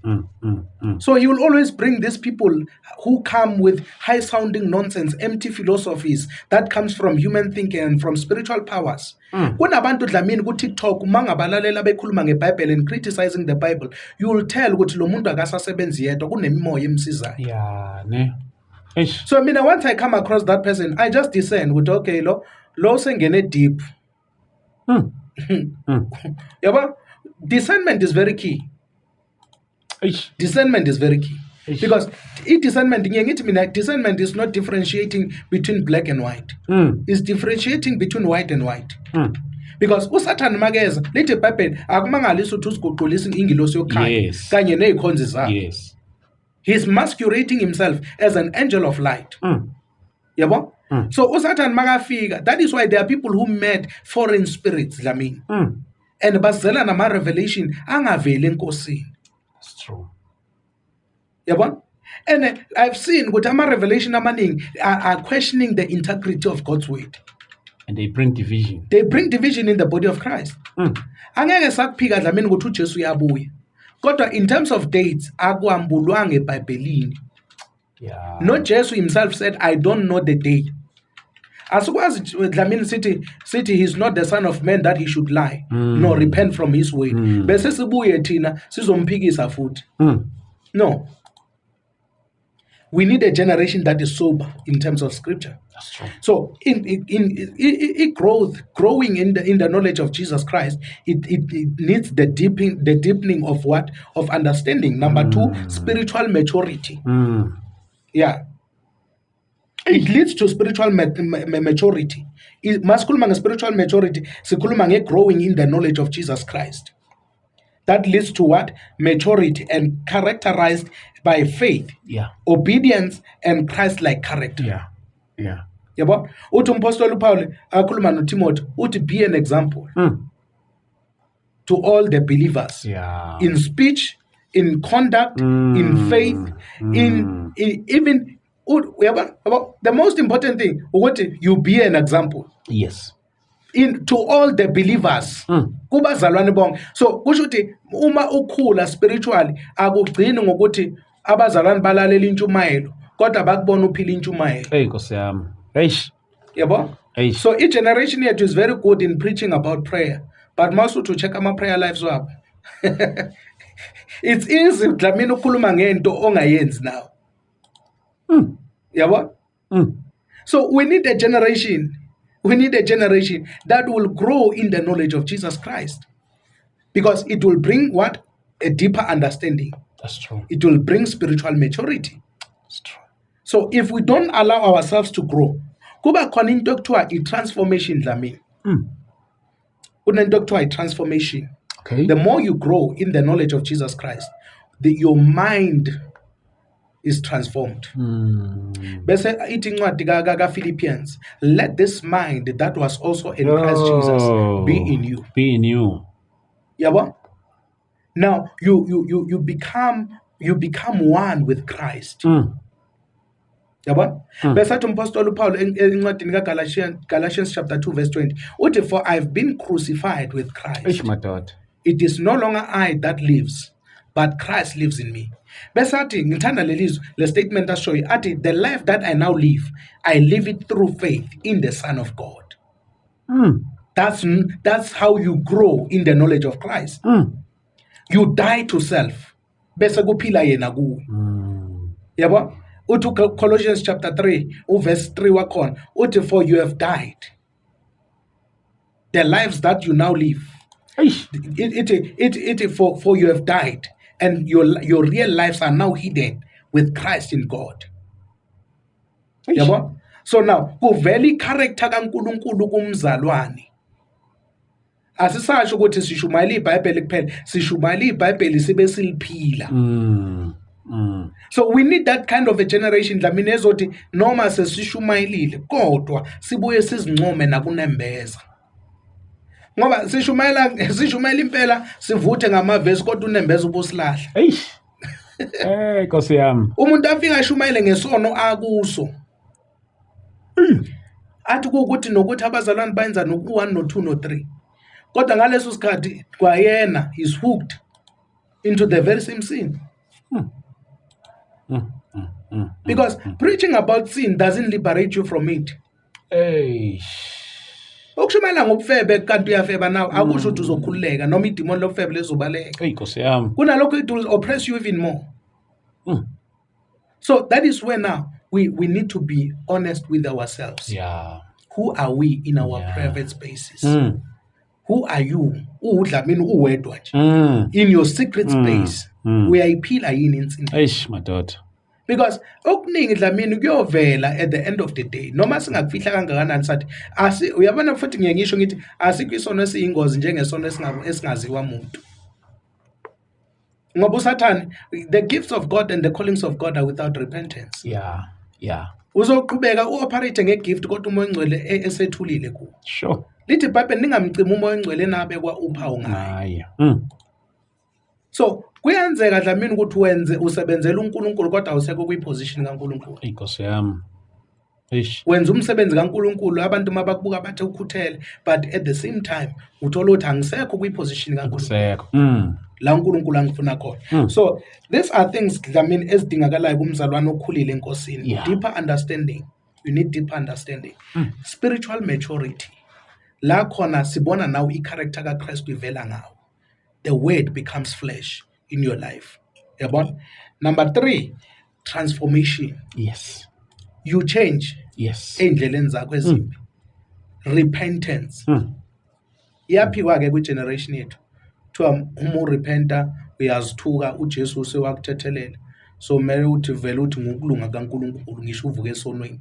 So he will always bring these people who come with high sounding nonsense, empty philosophies that comes from human thinking and from spiritual powers. Kunabantu dlamini ku TikTok mangabalalela bekhuluma ngeBible and criticizing the Bible, you will tell ukuthi lo muntu akasasebenzi yedwa kunemimoya emsizayo. Yeah, ne. Eish. So once I come across that person, I just discern with okay, lo sengene deep. Yabo, discernment is very key. Eish. Discernment is very key. Eish. Because discernment is not differentiating between black and white. It's differentiating between white and white. Because uSatan mageza lithi iBhayibheli akumangalisi ukuthi usiguqulisa ingilosi yokukhanya Yes. kanye nezikhonzi zakhe. Yes. He's masquerading himself as an angel of light. Yabo? So uSatan magafika, that is why there are people who met foreign spirits dlamini. And bazela nama revelation angaveli enkosini. That's true. Yabo? And I've seen with ama revelation amaning are questioning the integrity of God's word. And they bring division. They bring division in the body of Christ. Angeke sakuphika dlamini ukuthi uJesu uyabuya. Kodwa in terms of dates akwambulwanga eBhayibhelini. Yeah. No, Jesus himself said, I don't know the day. Asikwazi dlamini sithi he's not the son of man that he should lie, nor repent from his way. Bese sibuye thina sizomphikisa futhi. No. We need a generation that is sober in terms of scripture. That's true. So in growing in the knowledge of Jesus Christ, it needs the deepening of what? Of understanding. Number 2, spiritual maturity. Yeah. It leads to spiritual maturity. Maskuluma spiritual maturity, sikuluma growing in the knowledge of Jesus Christ. That leads to what? Maturity, and characterized by faith, Yeah. obedience, and Christ-like character. Yeah. Yeah. Yabo? Uthi umpostoli Paul akhuluma noTimothy uthi be an example to all the believers. Yeah. In speech, in conduct, in faith, in even the most important thing, you be an example Yes. to all the believers. Kubazalwane bonke. So kusho ukuthi uma ukhula spiritually akugcini ngokuthi abazalwane balalela intshumayelo kodwa bakubona uphila intshumayelo. Hey, Nkosi yami. Eish. Yabo? Eish. So each generation yethu is very good in preaching about prayer, but masu to check ama prayer lives wabo. It's easy dlamini ukukhuluma ngento ongayenzi now. Yabo? So we need a generation that will grow in the knowledge of Jesus Christ, because it will bring what? A deeper understanding. That's true. It will bring spiritual maturity. That's true. So if we don't allow ourselves to grow, kuba khona into ekuthiwa i-transformation dlamini. Kunento ekuthiwa i-transformation. Okay. The more you grow in the knowledge of Jesus Christ, your mind is transformed. Bese ithi incwadi kaPhilippians, let this mind that was also in Christ Jesus be in you. Be in you. Yabo? Now you become one with Christ. Yabo? Bese athi umpostoli Paul encwadini kaGalatians chapter 2 verse 20, uthi for I've been crucified with Christ. Eish, my daughter. it is no longer I that lives, but Christ lives in me. Besathi ngithanda le statement asho athi the life that I now live, I live it through faith in the Son of God. That's how you grow in the knowledge of Christ. You die to self. Bese kuphila yena kuwe. Yabo? Uthi Colossians chapter 3, verse 3 wakhona, uthi for you have died. The lives that you now live. For you have died, and your real lives are now hidden with Christ in God. Yabo? So now, kuveli character kaNkulunkulu kumzalwane. Asisasho ukuthi sishumayela iBhayibheli kuphela, sishumayela iBhayibheli sibe siliphila. So we need that kind of a generation dlamini ezothi noma sesishumayelile kodwa sibuye sizincome nakunembeza. Ngoba sishumayela impela sivuthe ngamavesi kodwa unembeza ubusilahla. Nkosi yami. Umuntu afika ashumayele ngesono akuso. Athi ukuthi nokuthi abazalwane bayenza no1 no2 no3. Kodwa ngaleso sikhathi kwayena is hooked into the very same sin. Because preaching about sin doesn't liberate you from it. Ukushumayela ngobufebe kanti uyafeba nawe akusho ukuthi uzokhululeka noma idemon lobufebe lezobaleka. Nkosi yami. Kunalokho it will oppress you even more. So that is where now we need to be honest with ourselves. Yeah. Who are we in our private spaces? Who are you? Udlamini uwedwa nje. In your secret space. Uyayiphila yini insini? Madoda. Because okuningi dlamini kuyovela at the end of the day. Noma singakufihla kangakanani sathi uyabona futhi ngiyengisho ngithi asikho isono esiyingozi njengesono esingaziwa umuntu. Ngoba uSathane, the gifts of God and the callings of God are without repentance. Yeah. Uzoqhubeka uoperate ngegift kodwa umoya ongcwele esethulile kuwo. Sure. Lithi iBhayibheli ningamcima umoya ongcwele nabekwa uphawu ngaye. So kuyenzeka dlamini ukuthi usebenzela uNkulunkulu kodwa awusekho kwiposition kaNkulunkulu. Nkosi yami. Wenza umsebenzi kaNkulunkulu abantu mabakubuka bathe ukhuthele, but at the same time uthola ukuthi angisekho kwiposition kaNkulunkulu. La uNkulunkulu angifuna khona. So these are things dlamini ezidingakalayo kumzalwane okhulile enkosini. Deeper understanding. You need deeper understanding. Spiritual maturity. La khona sibona now i-character kaKristu ivela ngawo. The word becomes flesh in your life. Yabona? Number 3, transformation. Yes. You change. Yes. Endleleni zakho ezimbi. Repentance. Iyaphiwa ke kwi-generation yethu. Uma urepenta uyazithuka uJesu sewakuthethelela. So kumele uthi vele uthi ngokulunga kaNkulunkulu ngisho uvuke esonweni.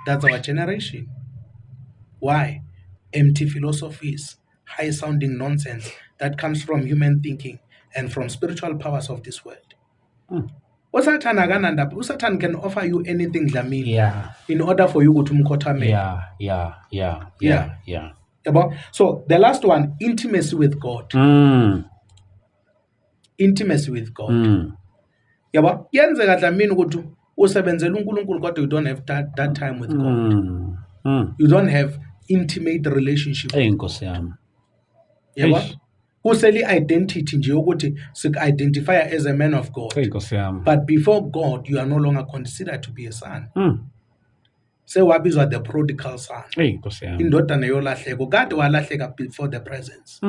That's our generation. Why? Empty philosophies, high sounding nonsense that comes from human thinking and from spiritual powers of this world. uSathane akanandaba. uSathane can offer you anything dlamini in order for you to umkhothame. Yeah. So the last one, intimacy with God. Intimacy with God. Yabo yenzeka dlamini ukuthi usebenzela uNkulunkulu kodwa you don't have that time with God. You don't have intimate relationship. Nkosi yami. Yabo kuseli identity nje ukuthi sik-identify as a man of God. Nkosi yami. But before God you are no longer considered to be a son. Sewabizwa the prodigal son. Nkosi yami. Indodana yolahleko kade walahleka before the presence.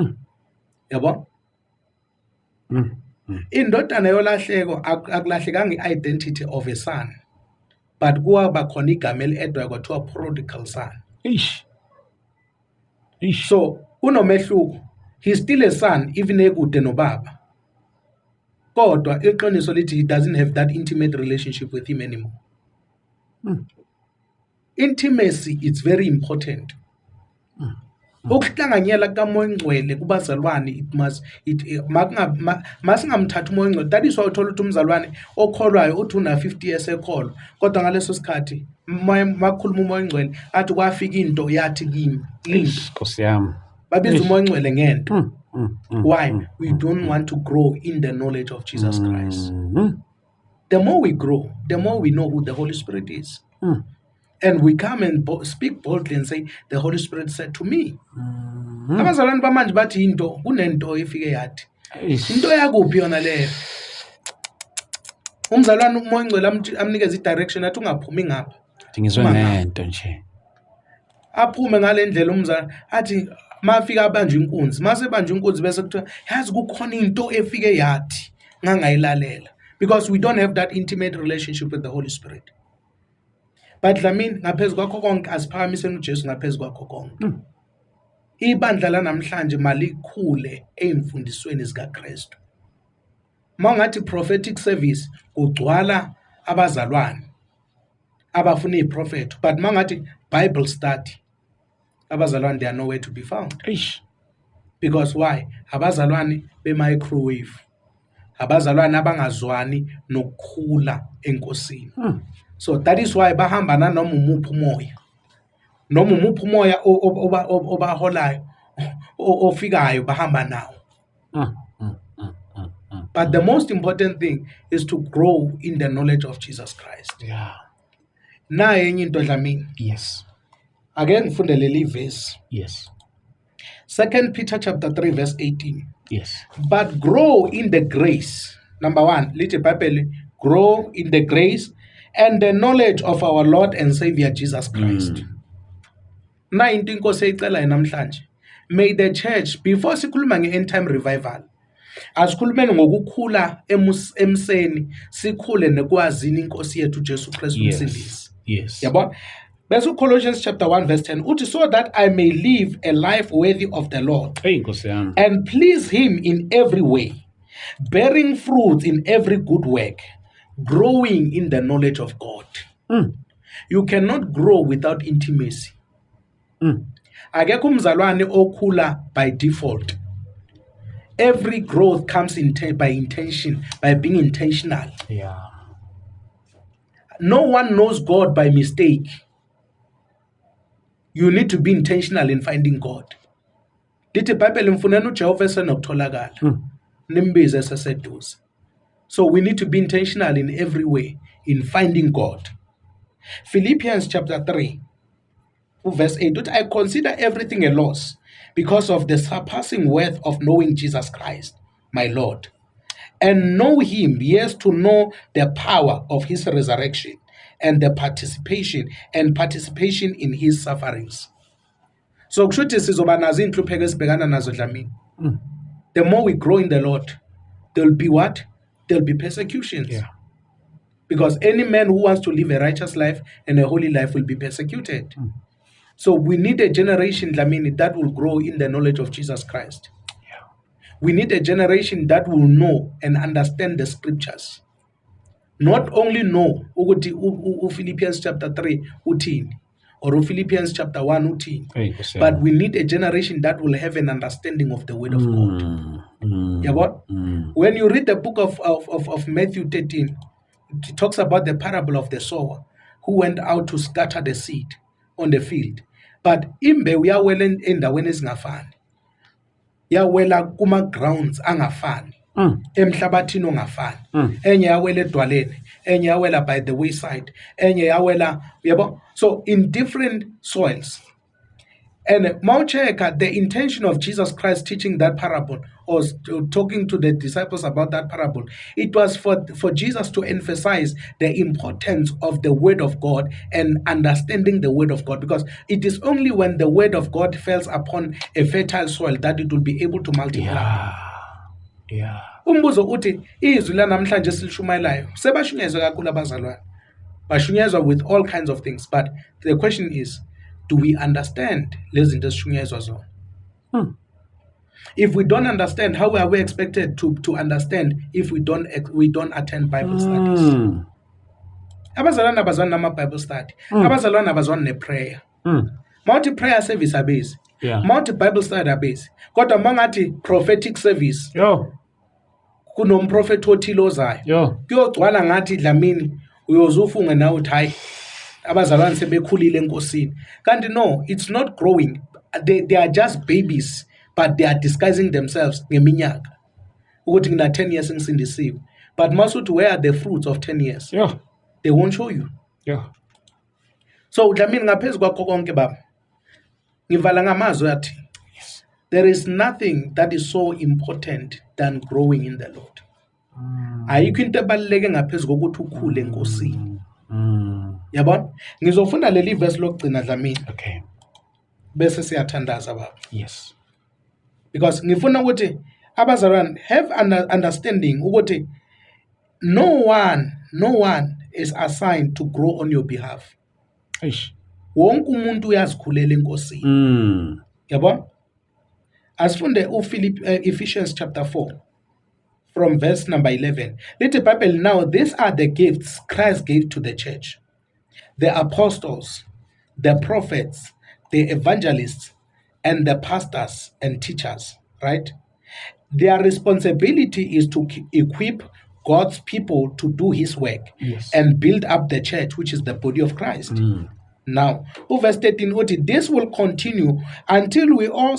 Yabo indodana yolahleko akulahlekanga i-identity of a son, but kuwaba khona igama eli-edwa kwathiwa prodigal son. So unomehluko. He's still a son even ekude nobaba, kodwa iqiniso lithi he doesn't have that intimate relationship with him anymore. Intimacy is very important. Ukuhlanganyela kaMoya Ngcwele kubazalwane masingamthatha uMoya Ngcwele. That is why uthola ukuthi umzalwane okholwayo uthi una 50 years ekholwa kodwa ngaleso sikhathi makhuluma uMoya Ngcwele athi kwafika into yathi kimi Nkosi yami. babiza uMoya Ngcwele ngento. Why? We don't want to grow in the knowledge of Jesus Christ. The more we grow, the more we know who the Holy Spirit is. and we come and speak boldly and say, the Holy Spirit said to me. Abazalwane bamanje bathi into kunento efike yathi. Into yakuphi yona leyo? Umzalwane umoya ngcwele amnikeza i-direction athi ungaphumi ngapha. Ngizwe ngento nje. Aphume ngale ndlela umzalwane athi mafika abanjwe inkunzi, mase banjwe inkunzi bese kuthiwa yazi kukhona into efike yathi ngangayilalela, because we don't have that intimate relationship with the Holy Spirit. But Dlamini ngaphezu kwakho konke asiphakamiseni uJesu ngaphezu kwakho konke. Ibandla lanamhlanje malikhule emfundisweni zikaKristu. Mangathi prophetic service kugcwala abazalwane abafuna iprofeto, but mangathi Bible study abazalwane they are nowhere to be found. Because why? Abazalwane be-microwave, abazalwane abangazwani nokukhula enkosini. So that is why bahamba nanoma umuphi umoya, noma umuphi umoya obaholayo ofikayo bahamba nawo. But the most important thing is to grow in the knowledge of Jesus Christ. Yeah. Naye enye into Dlamini. Yes. Ake ngifunde leli verse. Yes. 2 Peter chapter 3 verse 18. Yes. But grow in the grace. Number 1, lithi Bible, grow in the grace and the knowledge of our Lord and Savior Jesus Christ. Na into inkosi eyicela namhlanje. May the church, before sikhuluma nge-end time revival, asikhulumeni ngokukhula emseni, sikhule nekwazini inkosi yethu Jesu Kristu umsindisi. Yes. Yabo? Bese Colossians chapter 1 verse 10 uthi, so that I may live a life worthy of the Lord and please him in every way, bearing fruit in every good work, growing in the knowledge of God. You cannot grow without intimacy. Akekho umzalwane okhula by default. Every growth comes by intention, by being intentional. Yeah. No one knows God by mistake. You need to be intentional in finding God. Lithi Bible mfuneni uJehova esenokutholakala. Nimbize eseseduze. So we need to be intentional in every way in finding God. Philippians chapter 3 verse 8, I consider everything a loss because of the surpassing worth of knowing Jesus Christ, my Lord, and know him, yes, to know the power of his resurrection and the participation in his sufferings. So kushuthi sizoba nazo inhlupheko esibhekana nazo Dlamini. The more we grow in the Lord, there'll be what? There'll be persecutions. Yeah. Because any man who wants to live a righteous life and a holy life will be persecuted. So we need a generation, Dlamini, that will grow in the knowledge of Jesus Christ. Yeah. We need a generation that will know and understand the scriptures. Not only know ukuthi Philippians chapter 3 uthini, or Philippians chapter 1 uthini, but we need a generation that will have an understanding of the word of God. Yeah, what? When you read the book of Matthew 13, it talks about the parable of the sower who went out to scatter the seed on the field. But imbewu yawela endaweni ezingafani, yawela kuma grounds angafani, emhlabathini ongafani, enye yawela edwaleni, enye yawela by the wayside, enye yawela, yabo. So in different soils. And Maucheka, the intention of Jesus Christ teaching that parable, or talking to the disciples about that parable, it was for Jesus to emphasize the importance of the word of God and understanding the word of God, because it is only when the word of God falls upon a fertile soil that it will be able to multiply. Yeah. Umbuzo uthi izwi lanamhlanje silishumayelayo sebashunyezwe kakhulu abazalwane, bashunyezwa with all kinds of things, but the question is, do we understand lezi zinto esishunyezwa zona? If we don't understand, how are we expected to understand if we don't attend Bible studies? Abazalwane abazwani nama Bible study, abazalwane abazwani ne-prayer. Mawuthi prayer service abezi, mawuthi Bible study abezi, kodwa mangathi prophetic service, kunomprofethi othile ozayo, kuyogcwala ngathi Dlamini uyozufunge nawe uthi hayi abazalwane sebekhulile enkosini. Kanti no, it's not growing. They are just babies, but they are disguising themselves ngeminyaka ukuthi ngina 10 years ngisindisiwe. But masuthi where are the fruits of 10 years? They won't show you. So Dlamini ngaphezu kwakho konke baba ngivala ngamazwi athi there is nothing that is so important than growing in the Lord. Ayikho into ebaluleke ngaphezu kokuthi ukhule enkosini. Yabona? Ngizofunda leli verse lokugcina Dlamini. Okay. Bese siyathandaza baba. Yes. Because ngifuna ukuthi abazalwane have understanding ukuthi no one is assigned to grow on your behalf. Eish. Wonke umuntu uyazikhulela enkosini. Yabona? Asifunde Ephesians chapter 4 from verse number 11. Let the Bible now, these are the gifts Christ gave to the church. The apostles, the prophets, the evangelists, and the pastors and teachers, right? Their responsibility is to equip God's people to do his work and build up the church, which is the body of Christ. Now, verse 13, this will continue until we all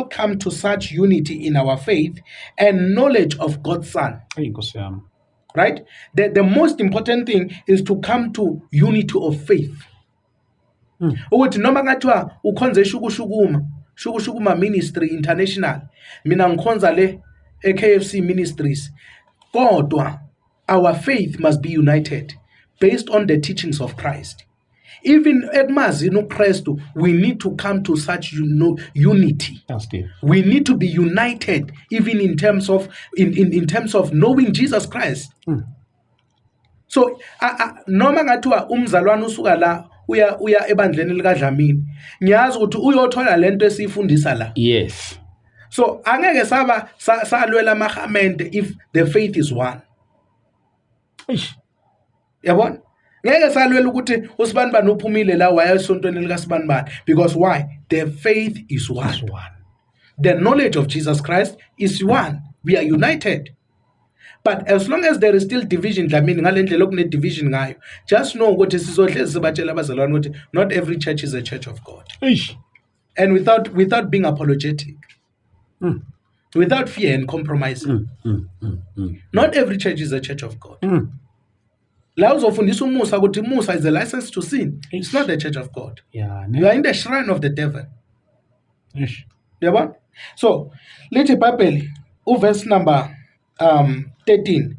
come to such unity in our faith and knowledge of God's Son. Right? The most important thing is to come to unity of faith. Ukuthi noma ngathiwa ukhonze shukushukuma ministry international mina ngikhonza le KFC ministries kodwa our faith must be united based on the teachings of Christ. Even ekumazini uKristu we need to come to such unity. We need to be united even in terms of in terms of knowing Jesus Christ. So noma ngathiwa umzalwane usuka la uya ebandleni lika Dlamini ngiyazi ukuthi uyothola lento esifundisa la. Yes. So angeke salwela amahamente if the faith is one. Yabona? Ngeke salwela ukuthi usibanibani uphumile la waya esontweni lika sibanibani because why? The faith is one. The knowledge of Jesus Christ is one. We are united. But as long as there is still division, Dlamini ngalendlela okune division ngayo, just know ukuthi sizohlezi sibatshela abazalwane ukuthi not every church is a church of God. And without being apologetic. Without fear and compromising. Not every church is a church of God. La uzofundisa uMusa ukuthi Musa is a license to sin. It's not the church of God. Yeah, you are in the shrine of the devil. Yabona? So, let's Bible verse number 13.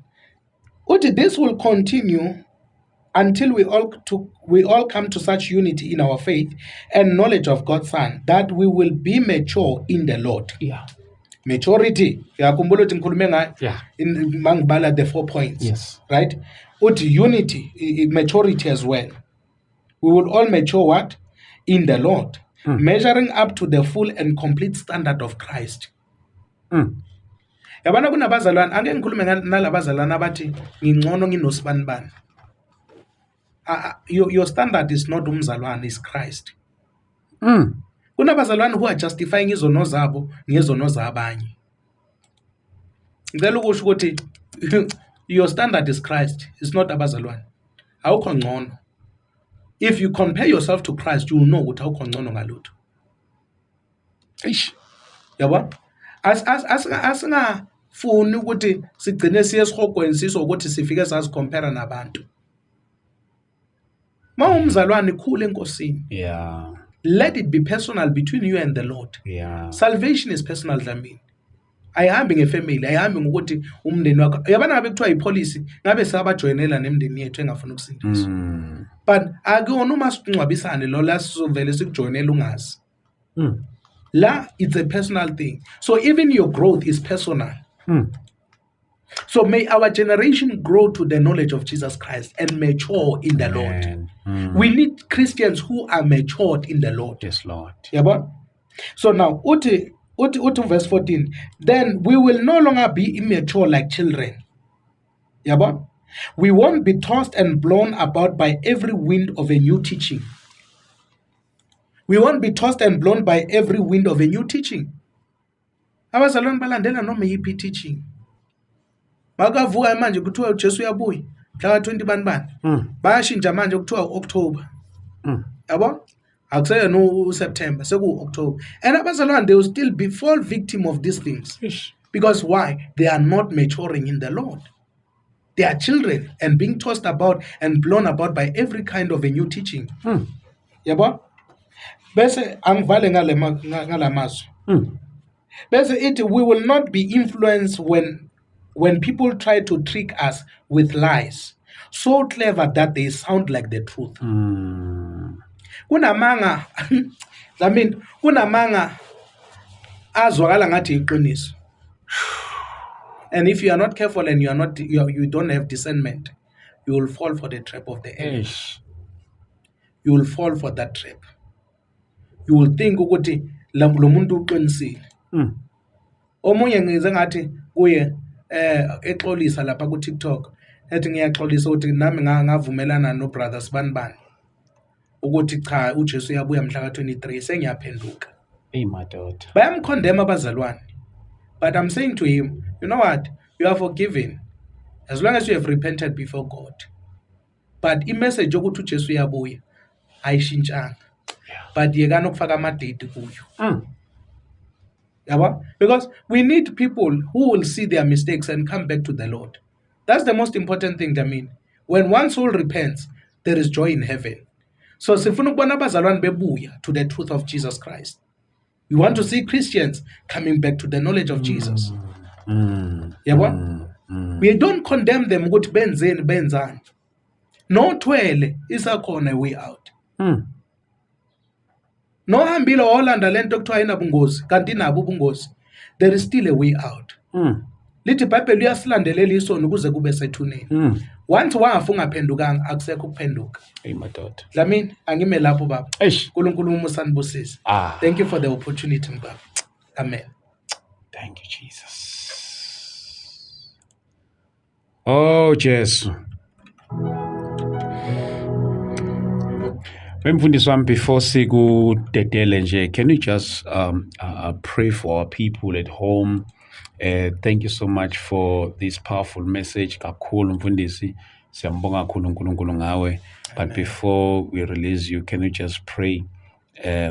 This will continue until we all come to such unity in our faith and knowledge of God's Son that we will be mature in the Lord. Yeah. Maturity. Yeah. In Mangbala the 4 points. Yes. Right? Unity, maturity as well. We will all mature what? In the Lord. Measuring up to the full and complete standard of Christ. Yabana kunabazalwane angeke ngikhulume nalabazalwane abathi ngingcono nginosibani. Your standard is not umzalwane, is Christ. Kunabazalwane who are justifying izono zabo ngezono zabanye. Ngicela ukusho ukuthi your standard is Christ, it's not abazalwane. Awukho ngcono. If you compare yourself to Christ, you will know ukuthi awukho ngcono ngalutho. Yabona? Asingafuni ukuthi sigcine siye esihogweni siso ukuthi sifike sazicompare nabantu. Umzalwane khule enkosini. Yeah. Let it be personal between you and the Lord. Yeah. Salvation is personal, Dlamini. Ayihambi ngefamily, ayihambi ngokuthi umndeni wakho. Yabana ngabe kuthiwa ipolice, ngabe sabajoinela nemndeni yethu engafuna ukusindiswa. But akuyona uma singcwabisane lo la sizovele sikujoinela ungazi. La it's a personal thing. So even your growth is personal. So may our generation grow to the knowledge of Jesus Christ and mature in the Lord. We need Christians who are matured in the Lord. Yes, Lord. Yabona? So now, uti verse 14. Then we will no longer be immature like children. Yabona? We won't be tossed and blown about by every wind of a new teaching. We won't be tossed and blown by every wind of a new teaching. Abazalwane balandela noma yiphi teaching. Bakavuka manje kuthiwa uJesu uyabuya mhla ka20 banibani. Bayashintsha manje kuthiwa October. Yabo? Akuseyona uSeptember seku October. And abazalwane they will still fall victim of these things. Because why? They are not maturing in the Lord. They are children and being tossed about and blown about by every kind of a new teaching. Yabo? Bese angivale ngalamazwi. Bese it we will not be influenced when people try to trick us with lies. So clever that they sound like the truth. Kunamanga I mean kunamanga azwakala ngathi iqiniso. And if you are not careful and you don't have discernment, you will fall for the trap of the enemy. You will fall for that trap. You will think ukuthi lo muntu uqinisile. Omunye ngize ngathi kuye exolisa lapha ku TikTok ethi ngiyaxolisa ukuthi nami ngavumelana no brother Sibanibani ukuthi cha uJesu uyabuya mhla ka-23 sengiyaphenduka. Hey madoda. Bayamcondemn abazalwane. But I'm saying to him, you know what? You are forgiven as long as you have repented before God. But i-message yokuthi uJesu uyabuya ayishintshanga. But yekana ukufaka ama-date kuyo. Yabo? Because we need people who will see their mistakes and come back to the Lord. That's the most important thing. I mean, when one soul repents, there is joy in heaven. So sifuna ukubona abazalwane bebuya to the truth of Jesus Christ. We want to see Christians coming back to the knowledge of Jesus. Yabo? We don't condemn them ukuthi benzeni benzani. No twele isakhona a way out. No hambile Holanda lento kuthiwa inabungozi kanti inabo ubungozi. There is still a way out. Lithi iBhayibheli uyasilandelela isono ukuze kube sethuneni. Once wafa ungaphendukanga akusekho ukuphenduka. Hey madoda. Dlamini angime lapho baba. Eish. uNkulunkulu umusanibusise. Thank you for the opportunity baba. Amen. Thank you Jesus. Oh Jesu. Mfundisi wami, before sikudedele nje, can you just pray for our people at home? Thank you so much for this powerful message. Kakhulu mfundisi, siyambonga kakhulu uNkulunkulu ngawe. But before we release you, can you just pray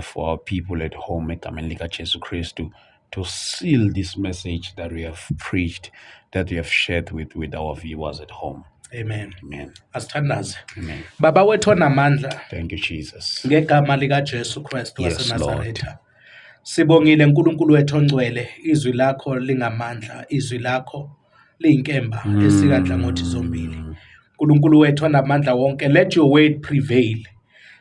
for our people at home egameni lika Jesu Kristu to seal this message that we have preached, that we have shared with our viewers at home? Amen. Amen. Asithandaze. Amen. Baba wethu onamandla. Thank you Jesus. Ngegama lika Jesu Kristu Yes, waseNazaretha. Sibongile uNkulunkulu wethu ongcwele, izwi lakho lingamandla, izwi lakho liyinkemba esikadla ngothi zombili. uNkulunkulu wethu onamandla wonke, let your word prevail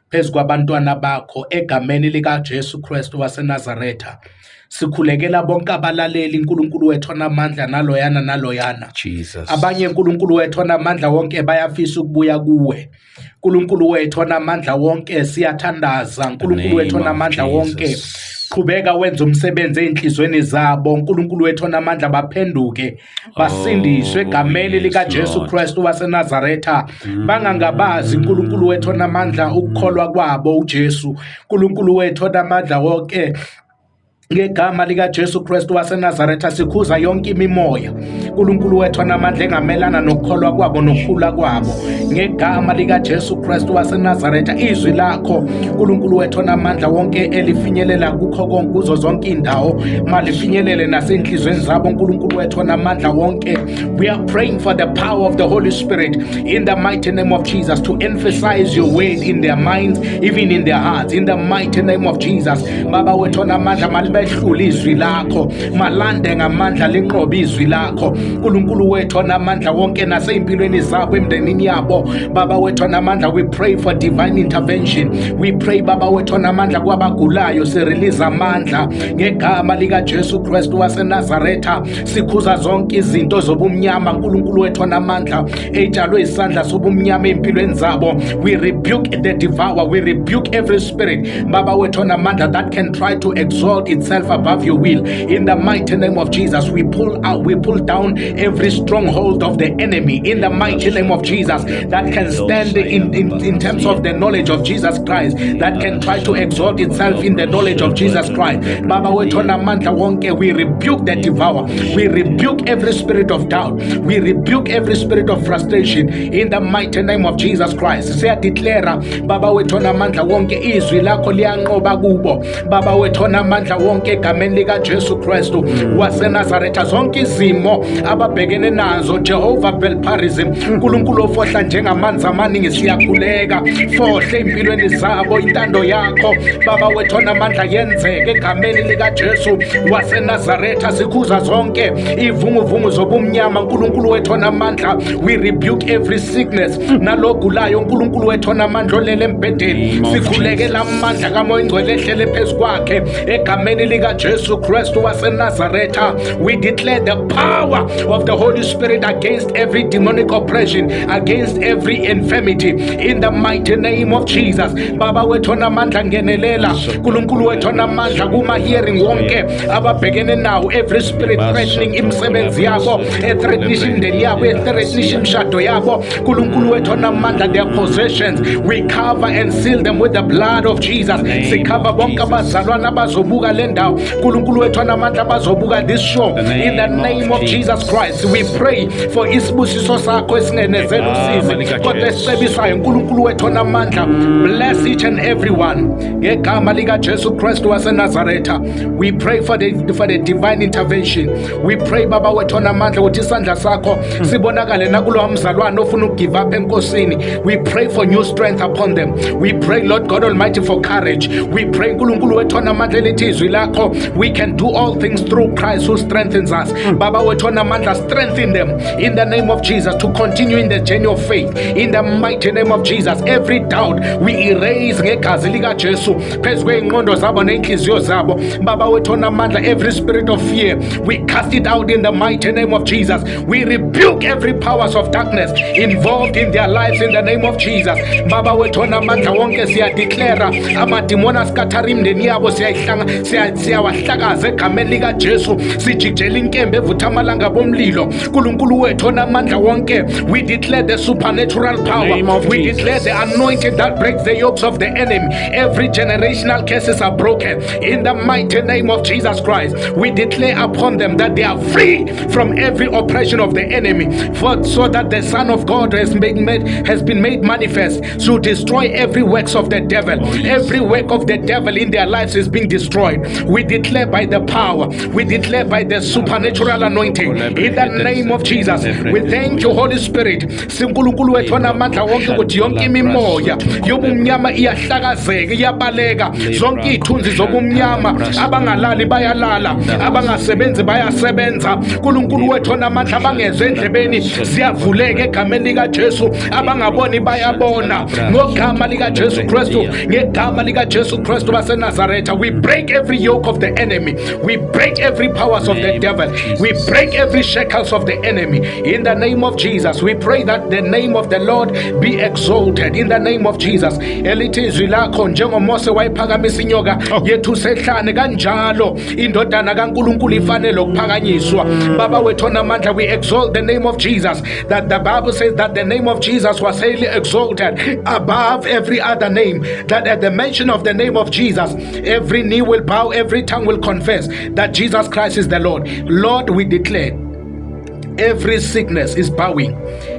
phezu kwabantwana bakho egameni lika Jesu Kristu waseNazaretha. Sikhulekela bonke abalaleli uNkulunkulu wethu onamandla naloyana. Jesus. Abanye uNkulunkulu wethu onamandla wonke bayafisa ukubuya kuwe. uNkulunkulu wethu onamandla wonke siyathandaza. uNkulunkulu wethu onamandla wonke qhubeka wenza umsebenzi ezinhlizweni zabo. uNkulunkulu wethu onamandla baphenduke basindiswe egameni lika Jesu Kristu waseNazaretha. Bangangabazi uNkulunkulu wethu onamandla ukukholwa kwabo uJesu. uNkulunkulu wethu onamandla wonke ngegama lika Jesu Kristu waseNazaretha sikhuza yonke imimoya uNkulunkulu wethu onamandla engamelana nokukholwa kwabo nokukhula kwabo ngegama lika Jesu Kristu waseNazaretha. Izwi lakho uNkulunkulu wethu onamandla wonke elifinyelela kukho konke kuzo zonke indawo malifinyelele nasenhlizweni zabo uNkulunkulu wethu onamandla wonke. We are praying for the power of the Holy Spirit in the mighty name of Jesus to emphasize your word in their minds, even in their hearts, in the mighty name of Jesus. Baba wethu onamandla behlula izwi lakho, malande ngamandla linqoba izwi lakho uNkulunkulu wethu onamandla wonke nasempilweni zabo emndenini yabo. Baba wethu onamandla, we pray for divine intervention. We pray Baba wethu onamandla kwabagulayo, si release amandla ngegama lika Jesu Kristu waseNazaretha. Sikhuza zonke izinto zobumnyama uNkulunkulu wethu onamandla etshalwe isandla sobumnyama empilweni zabo. We rebuke the devourer, we rebuke every spirit Baba wethu onamandla that can try to exalt itself above your will. In the mighty name of Jesus, we pull down every stronghold of the enemy in the mighty name of Jesus that can stand in terms of the knowledge of Jesus Christ, that can try to exalt itself in the knowledge of Jesus Christ. Baba wethu onamandla wonke, we rebuke the devourer, we rebuke every spirit of doubt, we rebuke every spirit of frustration in the mighty name of Jesus Christ. Siyadeclare Baba wethu onamandla wonke, izwi lakho liyanqoba kubo. Baba wethu onamandla wonke, wonke egameni likaJesu Kristu waseNazaretha. Zonke izimo ababhekene nazo, Jehova Belparism, uNkulunkulu ofohla njengamanzi amaningi, siyakhuleka fohle empilweni zabo. Intando yakho Baba wethu onamandla yenzeke egameni likaJesu waseNazaretha. Sikhuza zonke ivunguvungu zobumnyama, uNkulunkulu wethu onamandla. We rebuke every sickness nalogulayo, uNkulunkulu wethu onamandla olele embhedeni. Sikhulekela amandla kaMoya Ingcwele ehlele phezu kwakhe egameni likaJesu Kristu waseNazaretha. We declare the power of the Holy Spirit against every demonic oppression, against every infirmity, in the mighty name of Jesus. Baba wethu onamandla ngenelela, uNkulunkulu wethu onamandla kuma hearing wonke ababhekene nawo, every spirit threatening imisebenzi yabo, threatening indeni yabo, threatening imshado yabo, uNkulunkulu wethu onamandla, their possessions, we cover and seal them with the blood of Jesus. Sikhava bonke abazalwana abazobuka le ndawo, uNkulunkulu wethu onamandla abazobuka this show, in the name of Jesus Christ. We pray for isibusiso sakho esingenezela usizi kodwa esicebisayo, uNkulunkulu wethu onamandla. Bless each and everyone ngegama likaJesu Kristu waseNazaretha. We pray for the divine intervention. We pray Baba wethu onamandla ukuthi isandla sakho sibonakale nakulo mzalwane ofuna ugive up enkosini. We pray for new strength upon them. We pray Lord God Almighty for courage. We pray uNkulunkulu wethu onamandla lithi izwi lakho, we can do all things through Christ who strengthens us. Baba wethu onamandla, strengthen them in the name of Jesus to continue in the journey of faith, in the mighty name of Jesus. Every doubt we erase ngegazi likaJesu phezu kwey'ngqondo zabo nenhliziyo zabo. Baba wethu onamandla, every spirit of fear we cast it out in the mighty name of Jesus. We rebuke every powers of darkness involved in their lives in the name of Jesus. Baba wethu onamandla, wonke siyadeclare amadimoni asikhathara imindeni yabo siyawahlakaza egameni likaJesu. Sijikijela inkembe evutha amalanga bomlilo, uNkulunkulu wethu onamandla wonke. We declare the supernatural power. We declare the anointing that breaks the yokes of the enemy. Every generational curses are broken in the mighty name of Jesus Christ. We declare upon them that they are free from every oppression of the enemy, for so that the Son of God has been made manifest to destroy every works of the devil. Every work of the devil in their lives is being destroyed. We declare by the power, we declare by the supernatural anointing in the name of Jesus. We thank you, Holy Spirit. Sinkulunkulu wethu onamandla wonke ukuthi yonke imimoya yobumnyama iyahlakazeka, iyabaleka. Zonke ithunzi zobumnyama, abangalali bayalala, abangasebenzi bayasebenza. uNkulunkulu wethu onamandla, abangezwe endlebeni ziyavuleka egameni likaJesu, abangaboni bayabona ngogama likaJesu Kristu. Ngegama likaJesu Kristu waseNazaretha, we break every yoke of the enemy. We break every powers of the devil. We break every shackles of the enemy in the name of Jesus. We pray that the name of the Lord be exalted in the name of Jesus. Elithi izwi lakho njengoMose wayiphakamisa inyoka yethu sehlane, kanjalo indodana kaNkulunkulu ifanele ukuphakanyiswa. Baba wethu onamandla, we exalt the name of Jesus, that the Bible says that the name of Jesus was highly exalted above every other name, that at the mention of the name of Jesus every knee will bow, every tongue will confess that Jesus Christ is the Lord. Lord, we declare every sickness is bowing,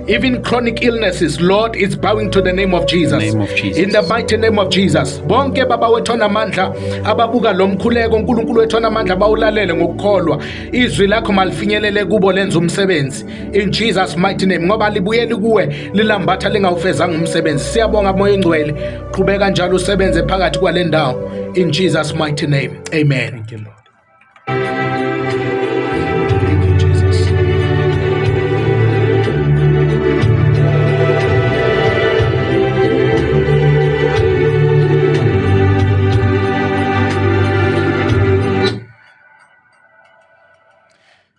even chronic illnesses, Lord, is bowing to the name of Jesus. In the mighty name of Jesus. Bonke Baba wethu onamandla ababuka lo mkhuleko, uNkulunkulu wethu onamandla bawulalele ngokukholwa. Izwi lakho malifinyelele kubo, lenza umsebenzi in Jesus mighty name, ngoba libuyeli kuwe lilambatha lingawufezanga umsebenzi. Siyabonga Moya Ingcwele, qhubeka njalo usebenze phakathi kwale ndawo in Jesus mighty name. Amen. Thank you, Lord.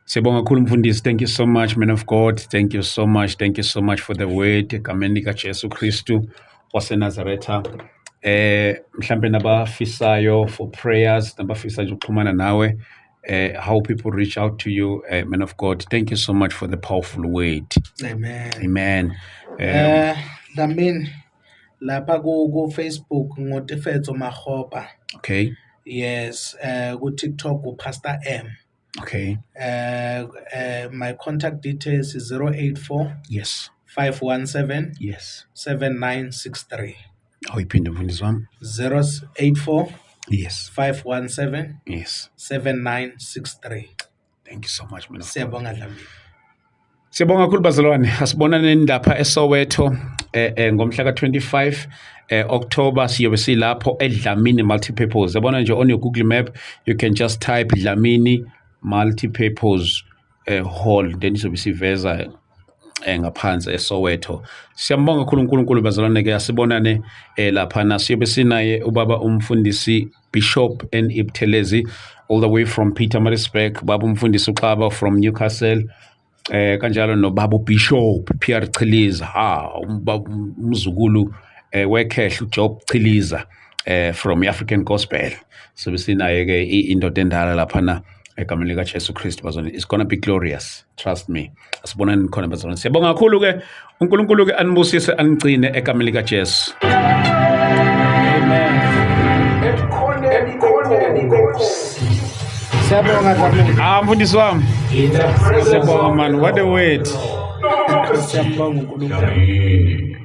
Siyabonga kakhulu mfundisi. Thank you so much, man of God. Thank you so much. Thank you so much for the word. Egameni likaJesu Kristu waseNazaretha. Mhlambe nabafisayo for prayers, nabafisayo ukuxhumana nawe, how people reach out to you, man of God. Thank you so much for the powerful word. Amen. Amen. Lamin lapha ku Facebook ngoTefezo Makgopa. Okay. Yes, ku TikTok Pastor M. Okay. My contact details is 084 Yes. 517 Yes. 7963. Awuyiphinde mfundisi wami. 084 Yes. 517 Yes. 7963. Thank you so much, man. Siyabonga Dlamini. Siyabonga kakhulu bazalwane. Asibonane lapha eSoweto ngomhla ka-25 October siyobe silapho eDlamini Multipurpose. Yabona nje on your Google Map you can just type Dlamini Multipurpose Hall then izobe siveza ngaphansi eSoweto. Siyambonga kakhulu uNkulunkulu bazalwane ke asibonane lapha na siyobe sinaye ubaba umfundisi Bishop N Ibuthelezi all the way from Pietermaritzburg, baba umfundisi uXaba from Newcastle. Kanjalo no baba Bishop Pierre Chiliza umzukulu wekhehla uJob Chiliza from African Gospel. So besinaye ke indoda endala lapha na egameni lika Jesu Kristu bazalwane. It's gonna be glorious, trust me. Asibonani khona bazalwane. Siyabonga kakhulu ke uNkulunkulu ke anibusise anigcine egameni lika Jesu. Amen. Siyabonga Dlamini. Mfundisi wami. In the presence Siyabonga of man, the what a Lord. word. Siyabonga uNkulunkulu. Dlamini.